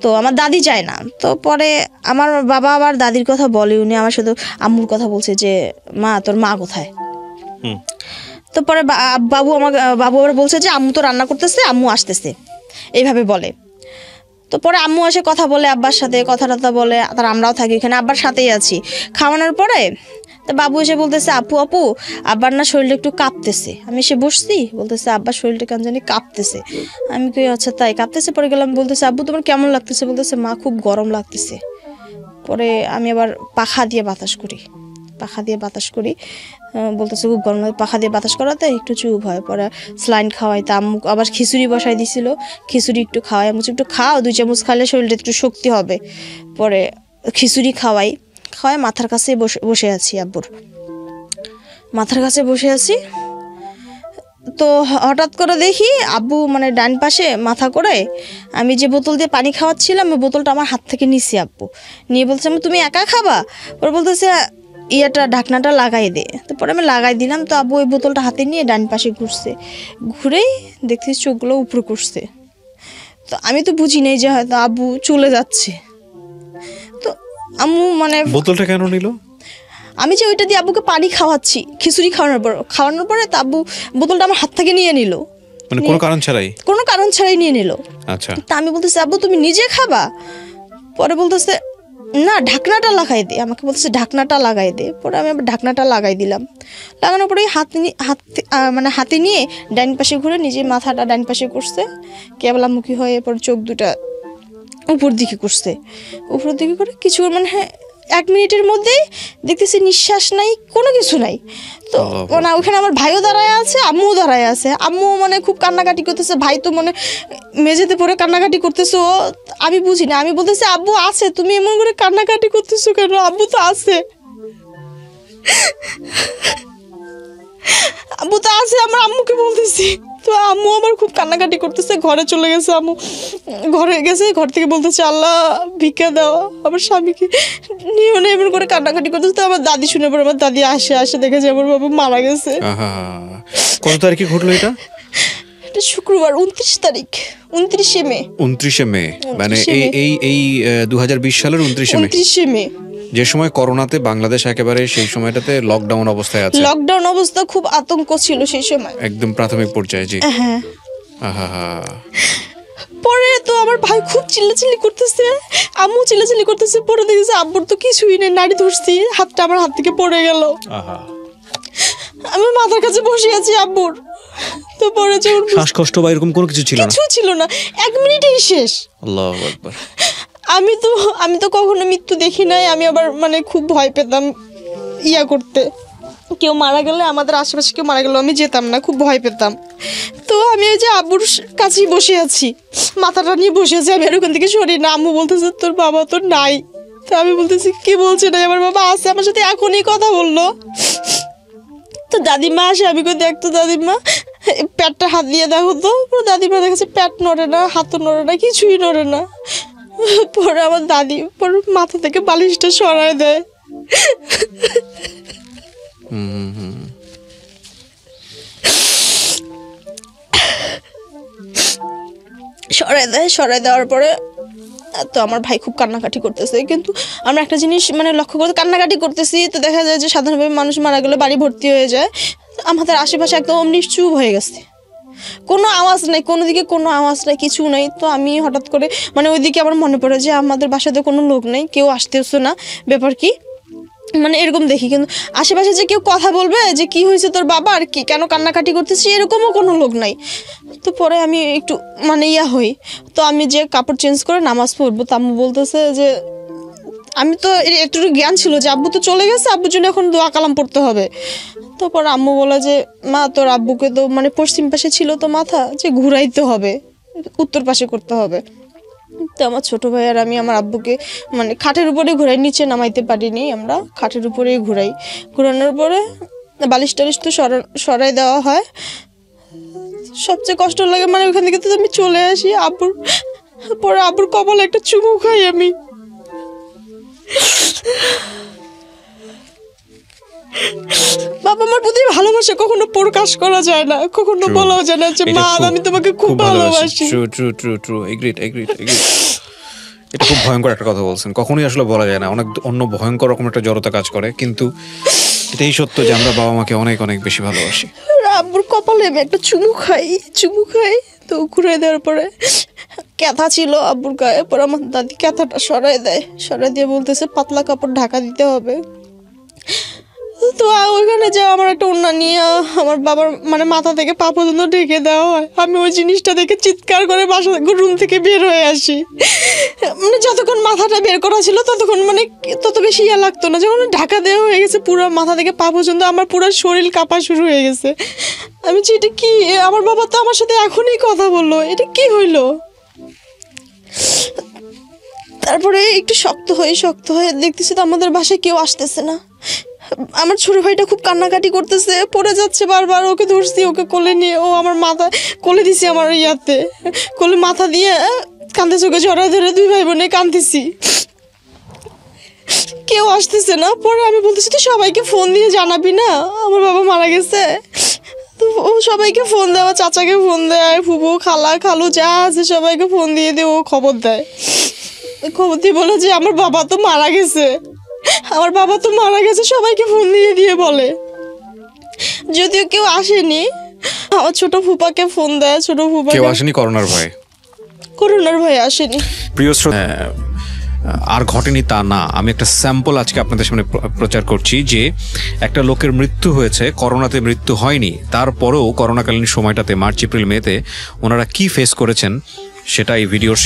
তো আমার দাদি যায় না। তো পরে আমার বাবা আবার দাদির কথা বলে, উনি আমার শুধু আম্মুর কথা বলছে যে মা তোর মা কোথায়। তো পরে বাবু আবার বলছে যে আম্মু তো রান্না করতেছে, আম্মু আসতেছে, এইভাবে বলে। তো পরে আম্মু এসে কথা বলে আব্বার সাথে, কথা বলে, তার আমরাও থাকি এখানে, আব্বার সাথেই আছি। খাওয়ানোর পরে তা বাবু এসে বলতেছে আপু আপু আব্বার না শরীরটা একটু কাঁপতেছে। আমি এসে বসছি, বলতেছে আব্বার শরীরটা কেন জানি কাঁপতেছে। আমি কই আচ্ছা তাই কাঁপতেছে? পরে গেলাম, বলতেছে আব্বু তোমার কেমন লাগতেছে? বলতেছে মা খুব গরম লাগতেছে। পরে আমি আবার পাখা দিয়ে বাতাস করি, বলতেছে খুব গরম লাগে। পাখা দিয়ে বাতাস করাতে একটু চুপ হয়। পরে স্লাইন খাওয়াইতে আম্মু আবার খিচুড়ি বসাই দিছিল, খিচুড়ি একটু খাওয়াই, আম্মু একটু খাও, 2 চামচ খাইলে শরীরটা একটু শক্তি হবে। পরে খিচুড়ি খাওয়াই মাথার কাছে বসে আছি, আব্বুর মাথার কাছে বসে আছি। তো হঠাৎ করে দেখি আব্বু মানে ডান পাশে মাথা করে আমি যে বোতল দিয়ে পানি খাওয়াচ্ছিলাম ওই বোতলটা আমার হাত থেকে নিছি আব্বু, নিয়ে বলছে আমি তুমি একা খাবা? পরে বলতেছে ঢাকনাটা লাগাই দে। তারপরে আমি লাগাই দিলাম। তো আব্বু ওই বোতলটা হাতে নিয়ে ডান পাশে ঘুরছে, ঘুরেই দেখতেছি চোখগুলো উপরে করছে। তো আমি তো বুঝি নাই যে হয়তো আব্বু চলে যাচ্ছে। তো আম্মু মানে বোতলটা কেন নিল? আমি যে ওইটা দিয়ে আব্বুকে পানি খাওয়াচ্ছি, খিচুড়ি খাওয়ানোর পরে তা আব্বু বোতলটা আমার হাত থেকে নিয়ে নিল, মানে কোনো কারণ ছাড়াই নিয়ে নিল। আচ্ছা, তা আমি বলতেছি আব্বু তুমি নিজে খাবা? পরে বলতেছে না ঢাকনাটা লাগাই দে, আমাকে বলতেছে ঢাকনাটা লাগাই দে। পরে আমি আবার ঢাকনাটা লাগাই দিলাম। লাগানোর পরে হাতে নিয়ে ডাইন পাশে ঘুরে নিজে মাথাটা ডাইন পাশে করছে, কেবলামুখী হয়ে পরে চোখ দুটা উপর দিকে করে কিছু মানে 1 মিনিটের মধ্যেই দেখতেছি নিঃশ্বাস নাই, কোনো কিছু নাই। তো মানে ওখানে আমার ভাইও দাঁড়ায় আছে, আম্মুও দাঁড়ায় আছে। আম্মু মানে খুব কান্নাকাটি করতেছে, ভাই তো মানে মেঝেতে পড়ে কান্নাকাটি করতেছে। ও আমি বুঝি না, আমি বলতেছি আব্বু আছে, তুমি এমন করে কান্নাকাটি করতেছো কেন? আব্বু তো আছে, আমার আম্মুকে বলতেছি। তো আম্মু আমার খুব কান্নাকাটি করতেছে, ঘরে চলে গেছে। আম্মু ঘরে গেছে, ঘর থেকে বলতেছে আল্লাহ ভিক্ষা দেওয়া, আমার স্বামীকে নিয়েও না, এমন করে কান্নাকাটি করতেছে। তো আমার দাদি শুনে পরে আমার দাদি আসে দেখে যে আমার বাবা মারা গেছে। কত তারিখে ঘটলো এটা? শুক্রবার 29শে মে, মানে এই 2020 সালের 29শে মে, যে সময় করোনাতে বাংলাদেশ একেবারে সেই সময়টাতে লকডাউন অবস্থায় আছে। লকডাউন অবস্থা, খুব আতঙ্ক ছিল সেই সময়, একদম প্রাথমিক পর্যায়ে। জি হ্যাঁ। আহা। পরে তো আমার ভাই খুব চিল্লাচিল্লি করতেছে, আম্মু চিল্লাচিল্লি করতেছে। পরে দেখেছে আব্বুর তো কিছুই নেই, নাড়ি ধরছি, হাতটা আমার হাত থেকে পড়ে গেল। আমি মাথার কাছে বসে আছি আব্বুর। তো পরে শ্বাসকষ্ট বা এরকম কোনো কিছু ছিল না, 1 মিনিটেই শেষ। আল্লাহু আকবার। আমি তো কখনো মৃত্যু দেখি নাই। আমি আবার মানে খুব ভয় পেতাম করতে, কেউ মারা গেলে, আমাদের আশেপাশে কেউ মারা গেলে আমি যেতাম না, খুব ভয় পেতাম। তো আমি ওই যে আব্বুর কাছেই বসে আছি, মাথাটা নিয়ে বসে আছি, আমি আর ওখান থেকে সরি না। আম্মু বলতেছে তোর বাবা তো নাই। তো আমি বলতেছি কি বলছে না, আমার বাবা আছে, আমার সাথে এখনই কথা বললো। তো দাদিমা আসে, আমি কই দেখতো দাদিমা পেটটা হাত দিয়ে দেখো তো। দাদিমা দেখাচ্ছে পেট নড়ে না, হাতও নড়ে না, কিছুই নড়ে না। পরে আমার দাদি পরে মাথা থেকে বালিশটা সরায় দেয়। সরাই দেওয়ার পরে তো আমার ভাই খুব কান্নাকাটি করতেছে। কিন্তু আমরা একটা জিনিস মানে লক্ষ্য করতে, কান্নাকাটি করতেছি তো দেখা যায় যে সাধারণভাবে মানুষ মারা গেলে বাড়ি ভর্তি হয়ে যায়, আমাদের আশেপাশে একদম নিশ্চুপ হয়ে গেছে, কোনো আওয়াজ নেই, কোনো দিকে কোনো আওয়াজ নেই, কিছু নেই। তো আমি হঠাৎ করে মানে ওইদিকে আমার মনে পড়ে যে আমাদের বাসাতে কোনো লোক নেই, কেউ আসতেছে না, ব্যাপার কি মানে এরকম দেখি। কিন্তু আশেপাশে যে কেউ কথা বলবে যে কি হয়েছে তোর বাবার, কি কেন কান্নাকাটি করতেছি, এরকমও কোনো লোক নাই। তো পরে আমি একটু মানে হই, তো আমি যে কাপড় চেঞ্জ করে নামাজ পড়বো, তো আম্মু বলতেছে যে আমি তো একটু জ্ঞান ছিল যে আব্বু তো চলে গেছে, আব্বুর জন্য এখন দোয়া কালাম পড়তে হবে। তারপর আম্মু বলে যে মা তোর আব্বুকে তো মানে পশ্চিম পাশে ছিল তো মাথা, যে ঘুরাইতে হবে, উত্তর পাশে করতে হবে। তো আমার ছোটো ভাই আর আমি আমার আব্বুকে মানে খাটের উপরে ঘুরাই, নিচে নামাইতে পারিনি, আমরা খাটের উপরেই ঘুরানোর পরে বালিশ টালিশ তো সরাই দেওয়া হয়। সবচেয়ে কষ্ট লাগে মানে ওখান থেকে তো আমি চলে আসি, আব্বুর কপালে একটা চুমু খাই আমি। বাবা মার প্রতি ভালোবাসা কখনো প্রকাশ করা যায় না, কখনো বলাও যায় না যে মা আমি তোমাকে খুব ভালোবাসি। True agreed. এটা খুব ভয়ঙ্কর একটা কথা বলছেন, কখনোই আসলে বলা যায় না, অনেক অন্য ভয়ঙ্কর রকম একটা জড়তা কাজ করে, কিন্তু এটাই সত্য যে আমরা বাবা মাকে অনেক অনেক বেশি ভালোবাসি। আব্বুর কপালে আমি একটা চুমু খাই। তো ঘুরে দেওয়ার পরে ক্যাথা ছিল আব্বুর গায়ে, পরে আমার দাদি ক্যাথাটা সরাই দিয়ে বলতেছে পাতলা কাপড় ঢাকা দিতে হবে। তো ওইখানে যে আমার একটা ওড়না নিয়ে আমার বাবার মানে মাথা থেকে পা পর্যন্ত ঢেকে দেওয়া হয়। আমি ওই জিনিসটা দেখে চিৎকার করে বাসা রুম থেকে বের হয়ে আসি। মানে যতক্ষণ মাথাটা বের করা ছিল ততক্ষণ মানে তত বেশি ইয়া লাগতো না, যখন ঢাকা দেওয়া হয়ে গেছে পুরো মাথা থেকে পা পর্যন্ত আমার পুরো শরীর কাঁপা শুরু হয়ে গেছে। আমি যে এটা কি, আমার বাবা তো আমার সাথে এখনই কথা বললো, এটা কি হইলো। তারপরে একটু শক্ত হয়ে দেখতেছি তো আমাদের বাসায় কেউ আসতেছে না। আমার ছোট ভাইটা খুব কান্নাকাটি করতেছে, পড়ে যাচ্ছে বারবার, ওকে ধরছি, ওকে কোলে নিয়ে ও আমার মাথা কোলে দিছি, আমার ইয়াতে কোলে মাথা দিয়ে কাঁদতেছে, ওকে জড়ায় ধরে দুই ভাই বোনে কাঁদতেছি, কেউ আসতেছে না। পরে আমি বলতেছি তুই সবাইকে ফোন দিয়ে জানাবি না আমার বাবা মারা গেছে। তো ও সবাইকে ফোন দেয়, আমার চাচাকে ফোন দেয়, ফুবু খালা খালু যা আছে সবাইকে ফোন দিয়ে ও খবর দেয়। খবর দিয়ে বলে যে আমার বাবা তো মারা গেছে, আমার বাবা তো মারা গেছে, সবাইকে ফোন দিয়ে বলে। যদিও কেউ আসেনি, আমার ছোট ফুপাকে ফোন দেয়, ছোট ফুপা কেউ আসেনি করোনার ভয়ে, করোনার ভয়ে আসেনি। প্রিয় শ্রোতা, আর ঘটেনি তা না, আমি একটা স্যাম্পল আজকে আপনাদের সামনে প্রচার করছি যে একটা লোকের মৃত্যু হয়েছে, করোনাতে মৃত্যু হয়নি, তারপরেও করোনাকালীন সময়টাতে মার্চ এপ্রিল মেতে ওনারা কি ফেস করেছেন সেটা এই ভিডিওর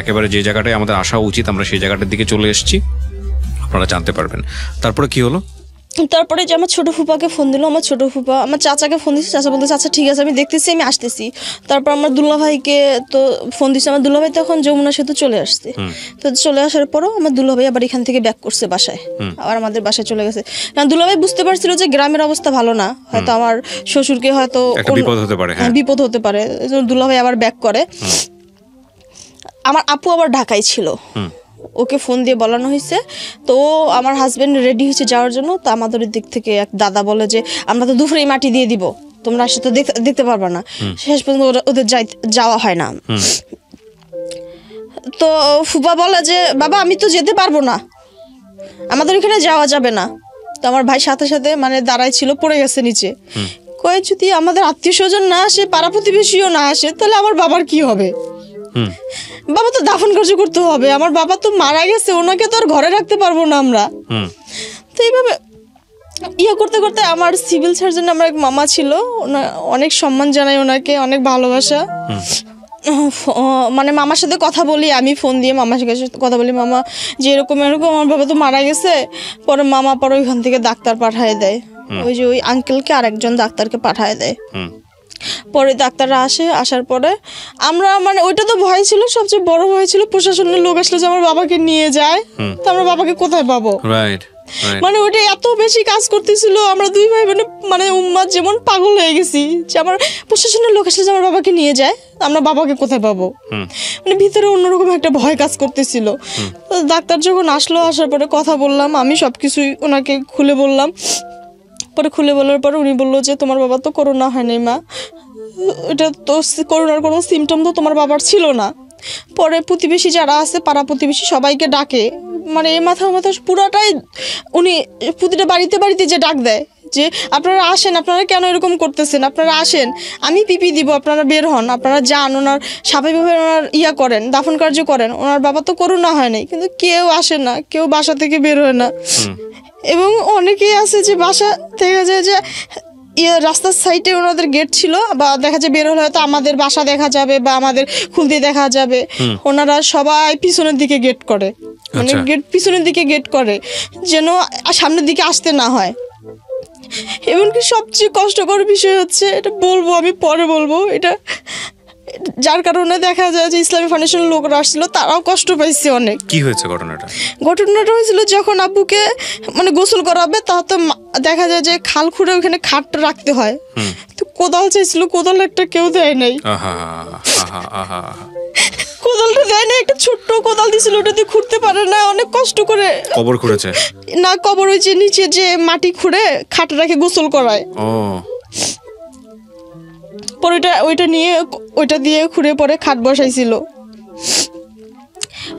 একেবারে যে জায়গাটায় আমাদের আসা উচিত আমরা সেই জায়গাটার দিকে চলে এসেছি, আপনারা জানতে পারবেন। তারপরে কি হলো? তারপরে যে আমার ছোট ফুপাকে ফোন দিল, আমার ছোট ফুপা আমার চাচাকে ফোন দিচ্ছে, চাচা বলতেছে আচ্ছা ঠিক আছে আমি দেখতেছি, আমি আসতেছি। তারপর আমার দুলাভাইকে তো ফোন দিচ্ছে, আমার দুলাভাই তখন যমুনা সেতু চলে আসছে। তো চলে আসার পরও আমার দুলাভাই আবার এখান থেকে ব্যাক করছে বাসায়, আবার আমাদের বাসায় চলে গেছে। কারণ দুলাভাই বুঝতে পারছিল যে গ্রামের অবস্থা ভালো না, হয়তো আমার শ্বশুরকে হয়তো বিপদ হতে পারে, বিপদ হতে পারে, দুলাভাই আবার ব্যাক করে। আমার আপু আবার ঢাকায় ছিল, ওকে ফোন দিয়ে বলানো হয়েছে। তো আমার হাজবেন্ড রেডি হয়েছে যাওয়ার জন্য। তো আমাদের দিক থেকে এক দাদা বলে যে আমরা তো দুপুরেই মাটি দিয়ে দিব, তোমরা আসলে তো দেখতে পারবে না। শেষ পর্যন্ত ওদের যাওয়া হয় না। তো ফুপা বলে যে বাবা আমি তো যেতে পারবো না, আমাদের এখানে যাওয়া যাবে না। তো আমার ভাই সাথে সাথে মানে দাঁড়াই ছিল, পড়ে গেছে নিচে। কয়ে যদি আমাদের আত্মীয় স্বজন না আসে, পাড়া প্রতিবেশীও না আসে, তাহলে আমার বাবার কি হবে? বাবা তো দাফন কার্য করতে হবে, আমার বাবা তো মারা গেছে, ওনাকে তো আর ঘরে রাখতে পারবো না আমরা। তো এইভাবে ইয়ে করতে করতে আমার সিভিল সার্জন আমার এক মামা ছিল, অনেক সম্মান জানাই ওনাকে, অনেক ভালোবাসা। মানে মামার সাথে কথা বলি, আমি ফোন দিয়ে মামার সাথে কথা বলি, মামা যে এরকম আমার বাবা তো মারা গেছে। পরে মামা পরে ওইখান থেকে ডাক্তার পাঠায় দেয়, ওই যে ওই আঙ্কেলকে আরেকজন ডাক্তারকে পাঠায় দেয়। পরে ডাক্তাররা আসার পরে আমরা মানে ওইটা তো ভয় ছিল, সবচেয়ে বড় ভয় ছিল প্রশাসনের লোক আসলে যে আমার বাবাকে নিয়ে যায়, তো আমরা বাবাকে কোথায় পাবো। মানে ওইটা এত বেশি কাজ করতেছিল, আমরা দুই ভাই মানে উম্মাদ যেমন পাগল হয়ে গেছি যে আমার প্রশাসনের লোক আসলে যে আমার বাবাকে নিয়ে যায়, আমরা বাবাকে কোথায় পাবো। মানে ভিতরে অন্যরকম একটা ভয় কাজ করতেছিল। ডাক্তার যখন আসার পরে কথা বললাম, আমি সবকিছুই ওনাকে খুলে বললাম। পরে খুলে বলার পরে উনি বললো যে তোমার বাবা তো করোনা হয়নি মা, এটা তো করোনার কোনো সিমটম তো তোমার বাবার ছিল না। পরে প্রতিবেশী যারা আছে, পাড়া প্রতিবেশী সবাইকে ডাকে, মানে এ মাথা পুরাটাই উনি প্রতিটা বাড়িতে যে ডাক দেয় যে আপনারা আসেন, আপনারা কেন এরকম করতেছেন, আপনারা আসেন, আমি পিপি দিব, আপনারা বের হন, আপনারা যান, ওনার স্বাভাবিকভাবে ওনার ইয়া করেন, দাফন কার্য করেন। ওনার বাবা তো করোনা হয় নাই, কিন্তু কেউ আসে না, কেউ বাসা থেকে বের হয় না। এবং অনেকেই আছে যে বাসা দেখা যায় যে রাস্তার সাইডে ওনাদের গেট ছিল, বা দেখা যায় বের হলে হয়তো আমাদের বাসা দেখা যাবে বা আমাদের খুলতে দেখা যাবে, ওনারা সবাই পিছনের দিকে গেট করে, মানে পিছনের দিকে গেট করে যেন সামনের দিকে আসতে না হয়। এমনকি সবচেয়ে কষ্টকর বিষয় হচ্ছে, এটা বলবো আমি পরে বলবো, এটা যার কারণে দেখা যায় যে ইসলামী ফাউন্ডেশনের লোকরা আসছিল, তারাও কষ্ট পাইছে অনেক। কি হয়েছে ঘটনাটা হয়েছিল যখন আব্বুকে মানে গোসল করাবে, তা তো দেখা যায় যে খাল খুঁড়ে ওখানে খাটটা রাখতে হয়, তো কোদাল চাইছিল, কোদাল একটা কেউ দেয় নাই, কোদালটা দেয় না, একটা ছোট্ট কোদাল দিছিল, ওটা দিয়ে খুঁড়তে পারে না, অনেক কষ্ট করে কবর খুঁড়েছে না, কবর ওই যে নিচে যে মাটি খুঁড়ে খাট রাখে গোসল করায়। পরে ওইটা দিয়ে খুঁড়ে পরে খাট বসাইছিল।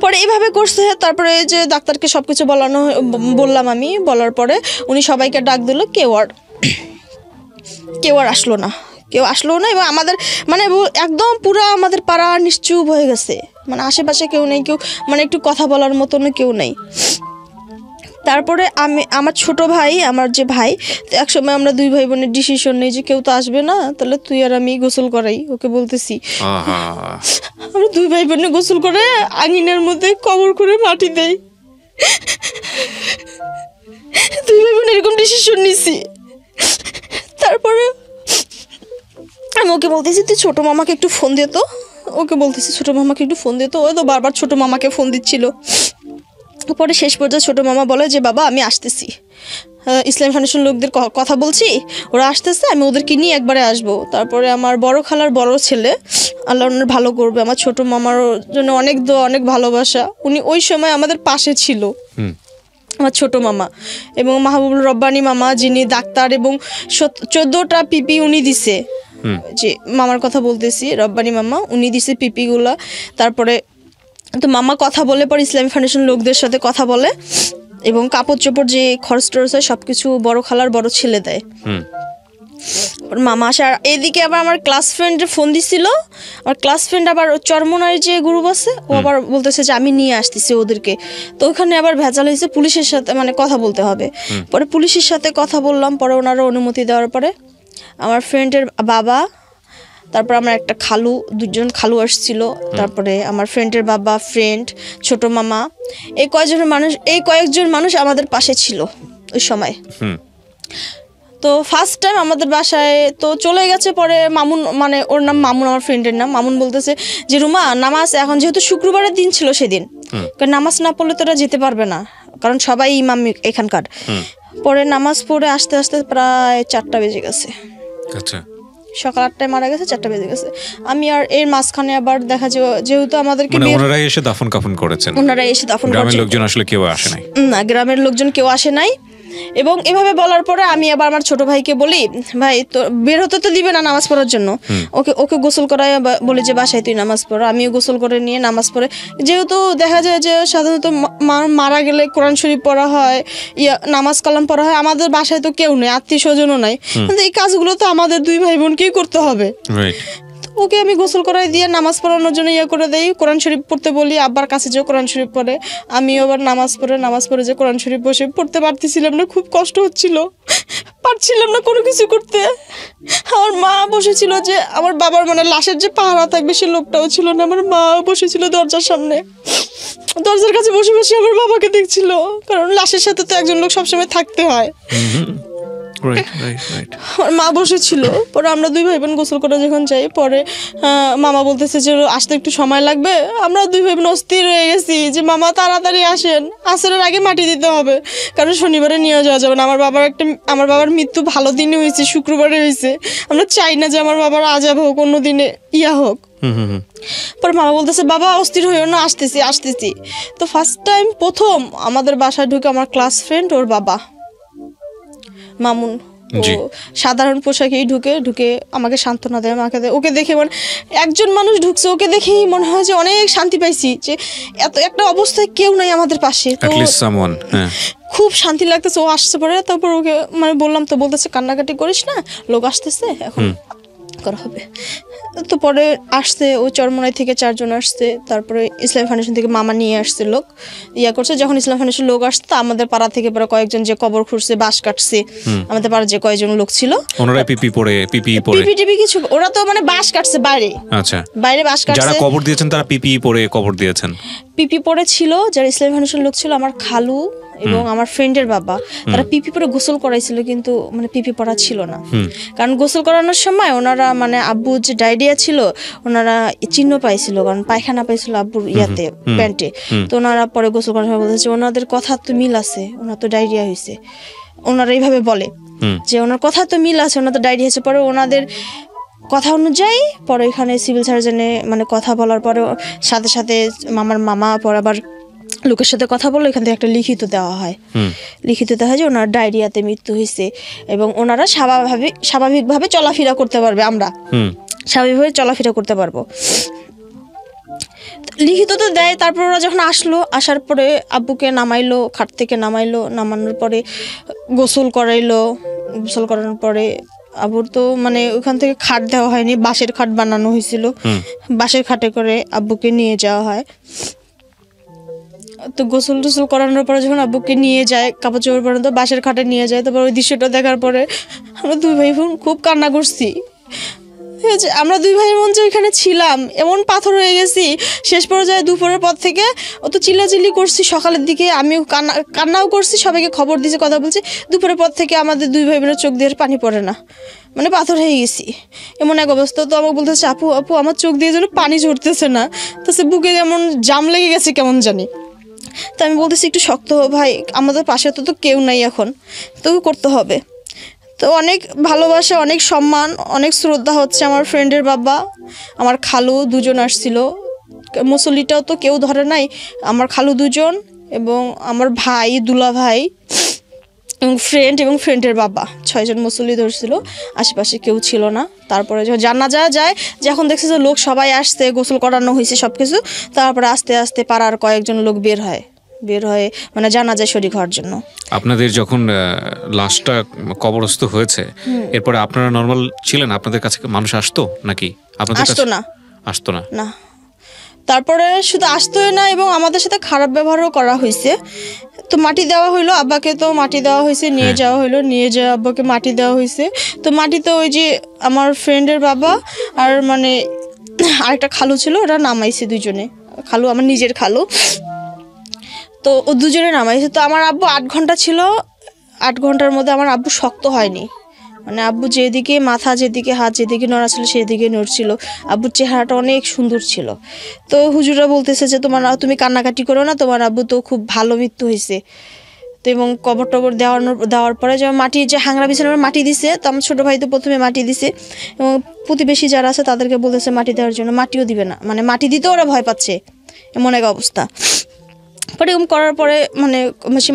পরে এইভাবে করছে। তারপরে যে ডাক্তারকে সবকিছু বললাম আমি, বলার পরে উনি সবাইকে ডাক দিল, কেউ আর আসলো না। এবং আমাদের মানে একদম পুরো আমাদের পাড়া নিশ্চুপ হয়ে গেছে, মানে আশেপাশে কেউ নেই, কেউ মানে একটু কথা বলার মতন কেউ নেই। তারপরে আমার ছোট ভাই, আমার যে ভাই, তো একসময় আমরা দুই ভাই বোনের ডিসিশন নিই যে কেউ তো আসবে না, তাহলে তুই আর আমি গোসল করাই। ওকে বলতেছি, আমরা দুই ভাই বোনে গোসল করে আঙিনার মধ্যে কবর করে মাটি দেই। দুই ভাই বোন এরকম ডিসিশন নিছি। তারপরে আমি ওকে বলতেছি তুই ছোট মামাকে একটু ফোন দে তো। ওকে বলতেছি ছোট মামাকে একটু ফোন দে তো। ওই তো বারবার ছোট মামাকে ফোন দিচ্ছিল। পরে শেষ পর্যায়ে ছোট মামা বলে যে বাবা আমি আসতেছি, ইসলাম ফাউন্ডেশন লোকদের কথা বলছি, ওরা আসতেছে, আমি ওদেরকে নিয়ে একবারে আসবো। তারপরে আমার বড় খালার বড় ছেলে, আল্লাহ ওনার ভালো করবে, আমার ছোট মামার জন্য অনেক দোয়া, অনেক ভালোবাসা, উনি ওই সময় আমাদের পাশে ছিল, আমার ছোট মামা। এবং মাহবুবুল রব্বানী মামা, যিনি ডাক্তার, এবং 14টা পিপি উনি দিছে, যে মামার কথা বলতেছি, রব্বানী মামা, উনি দিছে পিপিগুলা। তারপরে তো মামা কথা বলে পরে ইসলামী ফাউন্ডেশন লোকদের সাথে কথা বলে, এবং কাপড় চোপড় যে খরচ টরচ হয় সবকিছু বড় খালার বড় ছেলে দেয়। মামা আসে। আর এদিকে আবার আমার ক্লাস ফ্রেন্ডের ফোন দিছিল, আমার ক্লাস ফ্রেন্ড আবার চরমনার যে গ্রুপ আছে, ও আবার বলতেছে যে আমি নিয়ে আসতেছি ওদেরকে। তো ওখানে আবার ভেজাল হয়েছে, পুলিশের সাথে মানে কথা বলতে হবে। পরে পুলিশের সাথে কথা বললাম, পরে ওনারা অনুমতি দেওয়ার পরে আমার ফ্রেন্ডের বাবা, তারপর আমার একটা খালু, দুজন খালু আসছিল, তারপরে আমার ফ্রেন্ডের বাবা, ফ্রেন্ড, ছোট মামা, এই কয়েকজন মানুষ আমাদের পাশে ছিল ওই সময়। তো ফার্স্ট টাইম আমাদের বাসায় তো চলে গেছে। পরে মামুন, মানে ওর নাম মামুন, আমার ফ্রেন্ডের নাম মামুন, বলতেছে যে রুমা নামাজ, এখন যেহেতু শুক্রবারের দিন ছিল সেদিন, কারণ নামাজ না পড়লে তোরা যেতে পারবে না, কারণ সবাই ইমাম এখানকার। পরে নামাজ পড়ে আস্তে আস্তে প্রায় 4টা বেজে গেছে। আচ্ছা, সকাল 8টায় মারা গেছে, 4টা বেজে গেছে। আমি আর এর মাঝখানে আবার দেখা যেহেতু আমাদেরকে ওনারাই এসে দাফন কাফন করেছেন, ওনারাই এসে দাফন করেছেন, গ্রামের লোকজন আসলে কেউ আসে নাই, না গ্রামের লোকজন কেউ আসে নাই। এবং এভাবে বলার পরে আমি আবার আমার ছোট ভাইকে বলি, ভাই তো বের হতে তো দিবে না নামাজ পড়ার জন্য, ওকে গোসল করায় বলি যে বাসায় তুই নামাজ পড়। আমিও গোসল করে নিয়ে নামাজ পড়ে, যেহেতু দেখা যায় যে সাধারণত মারা গেলে কোরআন শরীফ পড়া হয়, নামাজ কালাম পড়া হয়, আমাদের বাসায় তো কেউ নেই, আত্মীয় স্বজনও নাই, কিন্তু এই কাজগুলো তো আমাদের দুই ভাই বোনকেই করতে হবে। ওকে আমি গোসল করাই দিয়ে নামাজ পড়ানোর জন্য করে দেই, কোরআন শরীফ পড়তে বলি, আব্বার কাছে যে কোরআন শরীফ পড়ে, আমিও আবার নামাজ পড়ে যে কোরআন শরীফ বসে পড়তে পারতেছিলাম না, খুব কষ্ট হচ্ছিল, পারছিলাম না কোনো কিছু করতে। আমার মা বসেছিল, যে আমার বাবার মানে লাশের যে পাহারা থাকবে সে লোকটাও ছিল না, আমার মা বসেছিল দরজার সামনে, দরজার কাছে বসে বসে আমার বাবাকে দেখছিল, কারণ লাশের সাথে তো একজন লোক সবসময় থাকতে হয়। আমার মা বসেছিল। পরে আমরা দুই ভাই বোন গোসল করে যখন যাই, পরে মামা বলতেছে যে আসতে একটু সময় লাগবে। আমরা দুই ভাই বোন অস্থির হয়ে গেছি যে মামা তাড়াতাড়ি আসেন, আসরের আগে মাটি দিতে হবে, কারণ শনিবারে নিয়ে যাওয়া যাবে না। আমার বাবার মৃত্যু ভালো দিনে হয়েছে, শুক্রবারে হয়েছে, আমরা চাই না যে আমার বাবার আজাব হোক, অন্য দিনে হোক। পরে মামা বলতেছে বাবা অস্থির হইও না, আসতেছি। তো ফার্স্ট টাইম প্রথম আমাদের বাসায় ঢুকে আমার ক্লাস ফ্রেন্ড, ওর বাবা মামুন, সাধারণ পোশাকেই ঢুকে আমাকে সান্ত্বনা দেয়, আমাকে দেয়। ওকে দেখে মানে একজন মানুষ ঢুকছে, ওকে দেখেই মনে হয় যে অনেক শান্তি পাইছি, যে এত একটা অবস্থায় কেউ নাই আমাদের পাশে, তো খুব শান্তি লাগতেছে। ও আসছে পরে, তারপর ওকে মানে বললাম, তো বলতেছে কান্নাকাটি করিস না, লোক আসতেছে, এখন করা হবে। তো পরে আসছে, ও চরমনাই থেকে 4 জন আসছে, তারপরে ইসলাম ফাউন্ডেশন থেকে মামা নিয়ে আসছে লোক, করছে। যখন ইসলাম ফাউন্ডেশন লোক আসছে, আমাদের পাড়া থেকে পরে কয়েকজন যে কবর খুঁড়ছে, বাঁশ কাটছে, আমাদের পাড়ার যে কয়েকজন লোক ছিল, ওনারা পিপি কিছু, ওরা তো মানে বাঁশ কাটছে বাইরে। আচ্ছা, বাইরে বাঁশ কাটছে। যারা কবর দিয়েছেন তারা পিপি পরে কবর দিয়েছেন, পিপি পরে ছিল যারা ইসলাম ফাউন্ডেশন লোক ছিল, আমার খালু এবং আমার ফ্রেন্ডের বাবা, তারা পিপি পরে গোসল করাইছিল, কিন্তু মানে পিপি পরা ছিল না, কারণ গোসল করানোর সময় ওনারা মানে আব্বু যে ডায়রিয়া ছিল, ওনারা চিহ্ন পাইছিল, কারণ পায়খানা পাইছিল আব্বুর প্যান্টে। তো ওনারা পরে গোসল করার সময় বলতেছে ওনাদের কথা তো মিল আছে, ওনার তো ডায়রিয়া হয়েছে, ওনারা এইভাবে বলে যে ওনার কথা তো মিল আছে, ওনার তো ডায়রিয়া হয়েছে। পরে ওনাদের কথা অনুযায়ী পরে এখানে সিভিল সার্জনে মানে কথা বলার পরে সাথে সাথে মামার মামা পরে আবার লোকের সাথে কথা বললো, এখান থেকে একটা লিখিত দেওয়া হয় যে ওনার ডায়রিয়াতে মৃত্যু হয়েছে, এবং ওনারা স্বাভাবিকভাবে চলাফেরা করতে পারবে, আমরা স্বাভাবিকভাবে চলাফেরা করতে পারবো। লিখিত তো দেয়। তারপর ওরা যখন আসার পরে আব্বুকে নামাইলো, খাট থেকে নামানোর পরে গোসল করানোর পরে আব্বুর তো মানে ওখান থেকে খাট দেওয়া হয়নি, বাঁশের খাট বানানো হয়েছিল, বাঁশের খাটে করে আব্বুকে নিয়ে যাওয়া হয়। তো গোসল টোসল করানোর পরে যখন আব্বুকে নিয়ে যায় কাপড় চোপড় পর্যন্ত বাসের খাটে নিয়ে যায়, তারপর ওই দৃশ্যটা দেখার পরে আমরা দুই ভাই বোন খুব কান্না করছি। আমরা দুই ভাইয়ের মন যে ওইখানে ছিলাম এমন পাথর হয়ে গেছি। শেষ পর্যায়ে দুপুরের পর থেকে অত চিল্লাচিল্লি করছি, সকালের দিকে আমিও কান্নাও করছি, সবাইকে খবর দিয়েছি, কথা বলছি। দুপুরের পর থেকে আমাদের দুই ভাই বোনের চোখ দিয়ে পানি পড়ে না, মানে পাথর হয়ে গেছি এমন এক অবস্থা। তো আমাকে বলতেছে আপু আপু আমার চোখ দিয়ে যেন পানি ঝরতেছে না, তাছাড়া বুকে যেমন জাম লেগে গেছে কেমন জানি। তো আমি বলতেছি একটু শক্ত ভাই, আমাদের পাশে তো কেউ নাই এখন, তবু করতে হবে। তো অনেক ভালোবাসা, অনেক সম্মান, অনেক শ্রদ্ধা হচ্ছে। আমার ফ্রেন্ডের বাবা, আমার খালু দুজন আসছিল, মুসল্লিটাও তো কেউ ধরে নাই, আমার খালু দুজন এবং আমার ভাই, দুলা ভাই এবং ফ্রেন্ডের বাবা, 6 জন মুসল্লি ধরছিল, আশেপাশে কেউ ছিল না। তারপরে যখন জানাজা যায়, যখন দেখছে যে লোক সবাই আসছে, গোসল করানো হয়েছে সব কিছু, তারপরে আস্তে আস্তে পাড়ার কয়েকজন লোক বের হয়ে মানে জানাজায় শরীক হওয়ার জন্য। আপনাদের যখন লাশটা কবরস্থ হয়েছে, এরপরে আপনারা নর্মাল ছিলেন? আপনাদের কাছে মানুষ আসতো নাকি? আপনাদের কাছে আসতো না? না, তারপরে শুধু আসতোই না এবং আমাদের সাথে খারাপ ব্যবহারও করা হয়েছে। তো মাটি দেওয়া হইলো আব্বাকে, তো মাটি দেওয়া হয়েছে, নিয়ে যাওয়া হইলো, নিয়ে যাওয়া আব্বাকে মাটি দেওয়া হয়েছে। তো মাটিতে ওই যে আমার ফ্রেন্ডের বাবা আর মানে আরেকটা খালু ছিল, ওরা নামাইছে দুজনে, খালু আমার নিজের খালু, তো ও দুজনে নামাইছে। তো আমার আব্বু 8 ঘন্টা ছিল, 8 ঘন্টার মধ্যে আমার আব্বু শক্ত হয়নি, মানে আব্বু যেদিকে মাথা, যেদিকে হাত, যেদিকে নড়া ছিল সেদিকে নড়ছিল। আব্বুর চেহারাটা অনেক সুন্দর ছিল। তো হুজুরা বলতেছে যে তুমি কান্নাকাটি করো না, তোমার আব্বু তো খুব ভালো মৃত্যু হয়েছে। তো এবং কবর টবর দেওয়ার পরে যে মাটি, যে হাংরা বিছানার মাটি দিছে, তো আমার ছোটো ভাই তো প্রথমে মাটি দিছে এবং প্রতিবেশী যারা আছে তাদেরকে বলতেছে মাটি দেওয়ার জন্য, মাটিও দিবে না, মানে মাটি দিতেও ওরা ভয় পাচ্ছে, এমন এক অবস্থা। পরে এরকম করার পরে মানে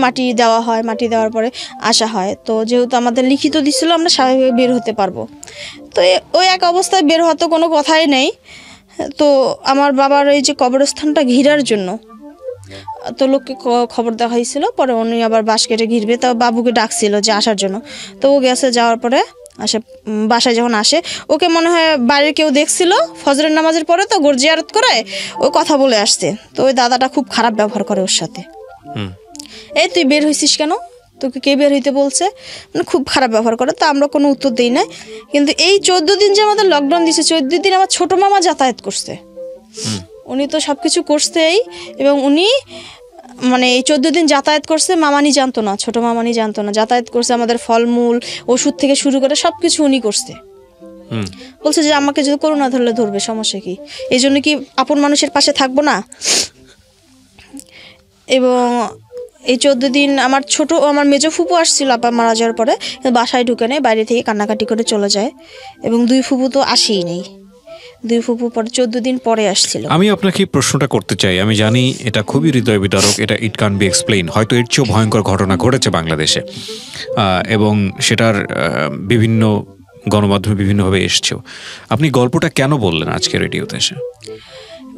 মাটি দেওয়া হয়, মাটি দেওয়ার পরে আসা হয়। তো যেহেতু আমাদের লিখিত দিচ্ছিলো আমরা স্বাভাবিকভাবে বের হতে পারবো, তো ওই এক অবস্থায় বের হওয়ার তো কোনো কথাই নেই। তো আমার বাবার এই যে কবরস্থানটা ঘিরার জন্য তো লোককে খবর দেওয়া হয়েছিল, পরে উনি আবার বাঁশ কেটে ঘিরবে, তো বাবুকে ডাকছিল যে আসার জন্য। তো ও গেছে, যাওয়ার পরে বাসায় যখন আসে, ওকে মনে হয় বাড়ির কেউ দেখছিল ফজরের নামাজের পরে, তো জিয়ারত করে ও কথা বলে আসছে। তো ওই দাদাটা খুব খারাপ ব্যবহার করে ওর সাথে, এই তুই বের হয়েছিস কেন, তোকে কে বের হইতে বলছে, মানে খুব খারাপ ব্যবহার করে। তো আমরা কোনো উত্তর দিই না। কিন্তু এই 14 দিন যে আমাদের লকডাউন দিয়েছে, 14 দিন আমার ছোট মামা যাতায়াত করছে, উনি তো সব কিছু করছেই, এবং উনি মানে এই 14 দিন যাতায়াত করছে, মামানি জানতো না, ছোট মামানি জানতো না, যাতায়াত করছে, আমাদের ফলমূল ওষুধ থেকে শুরু করে সব কিছু উনি করছে। বলছে যে আমাকে যদি করোনা ধরলে ধরবে, সমস্যা কি, এই জন্য কি আপন মানুষের পাশে থাকবো না। এবং এই 14 দিন আমার মেজো ফুপু আসছিল আপা মারা যাওয়ার পরে, বাসায় ঢুকে নেই, বাইরে থেকে কান্নাকাটি করে চলে যায়। এবং 2 ফুপু তো আসেই নেই, 2 ফুপু পরে 14 দিন পরে আসছিল। আমি আপনাকে প্রশ্নটা করতে চাই, আমি জানি এটা খুবই হৃদয় বিদারক, এটা ইট ক্যান বি এক্সপ্লেইন, হয়তো এর চেয়েও ভয়ঙ্কর ঘটনা ঘটেছে বাংলাদেশে, এবং সেটার বিভিন্ন গণমাধ্যমে বিভিন্নভাবে এসছেও। আপনি গল্পটা কেন বললেন আজকে রেডিওতে এসে?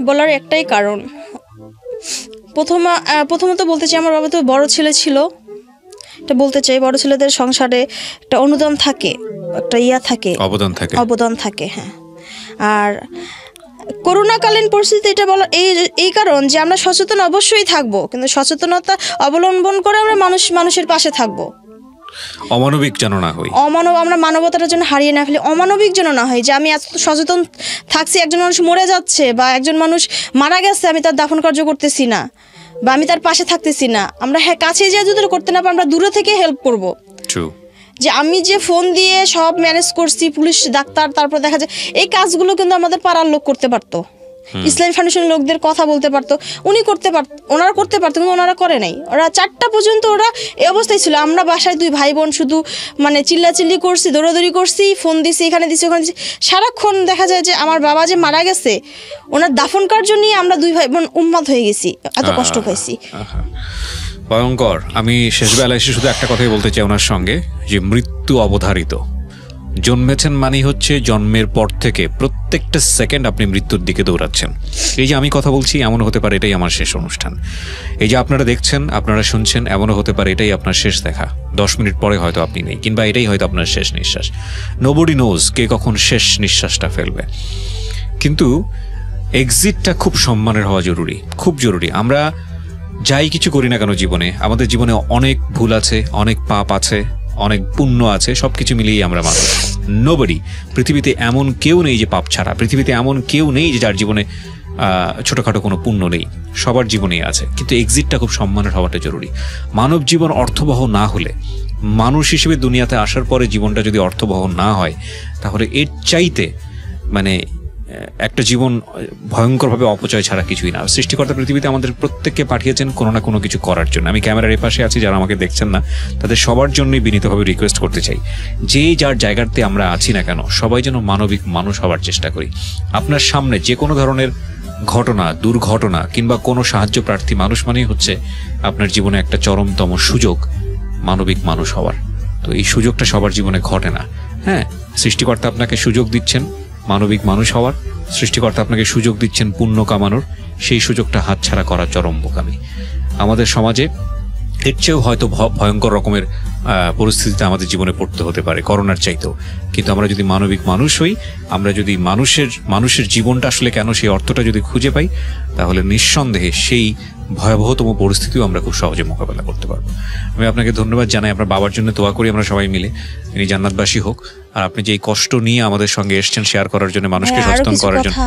বলার একটাই কারণ, প্রথমত বলতে চাই, আমার বাবা তো বড় ছেলে ছিল, এটা বলতে চাই, বড় ছেলেদের সংসারে একটা অনুদান থাকে, একটা অবদান থাকে, হ্যাঁ। আর করোনাকালীন পরিস্থিতি এটা বলা এই কারণ যে আমরা সচেতন অবশ্যই থাকবো, কিন্তু সচেতনতা অবলম্বন করে আমরা মানুষের পাশে থাকবো, অমানবিক যেন না হই, আমরা মানবতার জন্য হারিয়ে না ফেলি, অমানবিক যেন না হয়। যে আমি এত সচেতন থাকছি, একজন মানুষ মরে যাচ্ছে বা একজন মানুষ মারা গেছে, আমি তার দাফন কার্য করতেছি না বা আমি তার পাশে থাকতেছি না, আমরা কাছে যে যদি করতে না পারি, আমরা দূরে থেকে হেল্প করবো। যে আমি যে ফোন দিয়ে সব ম্যানেজ করছি, পুলিশ, ডাক্তার, তারপর দেখা যায় এই কাজগুলো কিন্তু আমাদের পাড়ার লোক করতে পারতো, ইসলামী ফাউন্ডেশন লোকদের কথা বলতে পারতো, ওনারা করতে পারতো, কিন্তু ওনারা করে নাই। ওরা 4টা পর্যন্ত ওরা এই অবস্থায় ছিল। আমরা বাসায় 2 ভাই বোন শুধু মানে চিল্লাচিল্লি করছি, দৌড়াদৌড়ি করছি, ফোন দিছি, এখানে দিছি, ওখানে দিছি, সারাক্ষণ দেখা যায় যে আমার বাবা যে মারা গেছে, ওনার দাফন কার্য নিয়ে আমরা 2 ভাই বোন উন্মাদ হয়ে গেছি, এত কষ্ট পাইছি, ভয়ঙ্কর। আমি শেষবেলায় এসে শুধু একটা কথাই বলতে চাই ওনার সঙ্গে, যে মৃত্যু অবধারিত। জন্মেছেন মানেই হচ্ছে জন্মের পর থেকে প্রত্যেকটা সেকেন্ড আপনি মৃত্যুর দিকে দৌড়াচ্ছেন। এই যে আমি কথা বলছি, এমনও হতে পারে এটাই আমার শেষ অনুষ্ঠান। এই যে আপনারা দেখছেন, আপনারা শুনছেন, এমনও হতে পারে এটাই আপনার শেষ দেখা, 10 মিনিট পরে হয়তো আপনি নেই, কিংবা এটাই হয়তো আপনার শেষ নিঃশ্বাস। নোবডি নোজ কে কখন শেষ নিঃশ্বাসটা ফেলবে। কিন্তু এক্সিটটা খুব সম্মানের হওয়া জরুরি, খুব জরুরি। আমরা যাই কিছু করি না কেন জীবনে, আমাদের জীবনে অনেক ভুল আছে, অনেক পাপ আছে, অনেক পুণ্য আছে, সবকিছু মিলিয়েই আমরা মানুষ। নোবডি, পৃথিবীতে এমন কেউ নেই যে পাপ ছাড়া, পৃথিবীতে এমন কেউ নেই যে যার জীবনে ছোটখাটো কোনো পুণ্য নেই, সবার জীবনেই আছে। কিন্তু এক্সিটটা খুব সম্মানের হওয়াটা জরুরি। মানব জীবন অর্থবহ না হলে, মানুষ হিসেবে দুনিয়াতে আসার পরে জীবনটা যদি অর্থবহ না হয়, তাহলে এর চাইতে মানে একটা জীবন ভয়ঙ্করভাবে অপচয় ছাড়া কিছুই না। সৃষ্টিকর্তা পৃথিবীতে আমাদের প্রত্যেককে পাঠিয়েছেন কোনো না কোনো কিছু করার জন্য। আমি ক্যামেরার এপাশে আছি, যারা আমাকে দেখছেন না, তাদের সবার জন্যই বিনীতভাবে রিকোয়েস্ট করতে চাই, যে যার জায়গাতে আমরা আছি না কেন, সবাই যেন মানবিক মানুষ হওয়ার চেষ্টা করি। আপনার সামনে যে কোনো ধরনের ঘটনা, দুর্ঘটনা কিংবা কোনো সাহায্য প্রার্থী মানুষ মানেই হচ্ছে আপনার জীবনে একটা চরমতম সুযোগ মানবিক মানুষ হওয়ার। তো এই সুযোগটা সবার জীবনে ঘটে না। হ্যাঁ, সৃষ্টিকর্তা আপনাকে সুযোগ দিচ্ছেন মানবিক মানুষ হওয়ার, সৃষ্টিকর্তা আপনাকে সুযোগ দিচ্ছেন পুণ্য কামানোর, সেই সুযোগটা হাতছাড়া করা চরম বোকামি। আমাদের সমাজে এর চেয়েও হয়তো ভয়ঙ্কর রকমের পরিস্থিতিতে আমাদের জীবনে পড়তে হতে পারে, করোনার চাইতেও। কিন্তু আমরা যদি মানবিক মানুষ হই, আমরা যদি মানুষের জীবনটা আসলে কেন, সেই অর্থটা যদি খুঁজে পাই, তাহলে নিঃসন্দেহে সেই ভয়াবহতম পরিস্থিতিও আমরা খুব সহজে মোকাবেলা করতে পারবো। আমি আপনাকে ধন্যবাদ জানাই। আপনার বাবার জন্য দোয়া করি আমরা সবাই মিলে, তিনি জান্নাতবাসী হোক। আর আপনি যে এই কষ্ট নিয়ে আমাদের সঙ্গে এসেছেন শেয়ার করার জন্য, মানুষকে সচেতন করার জন্য।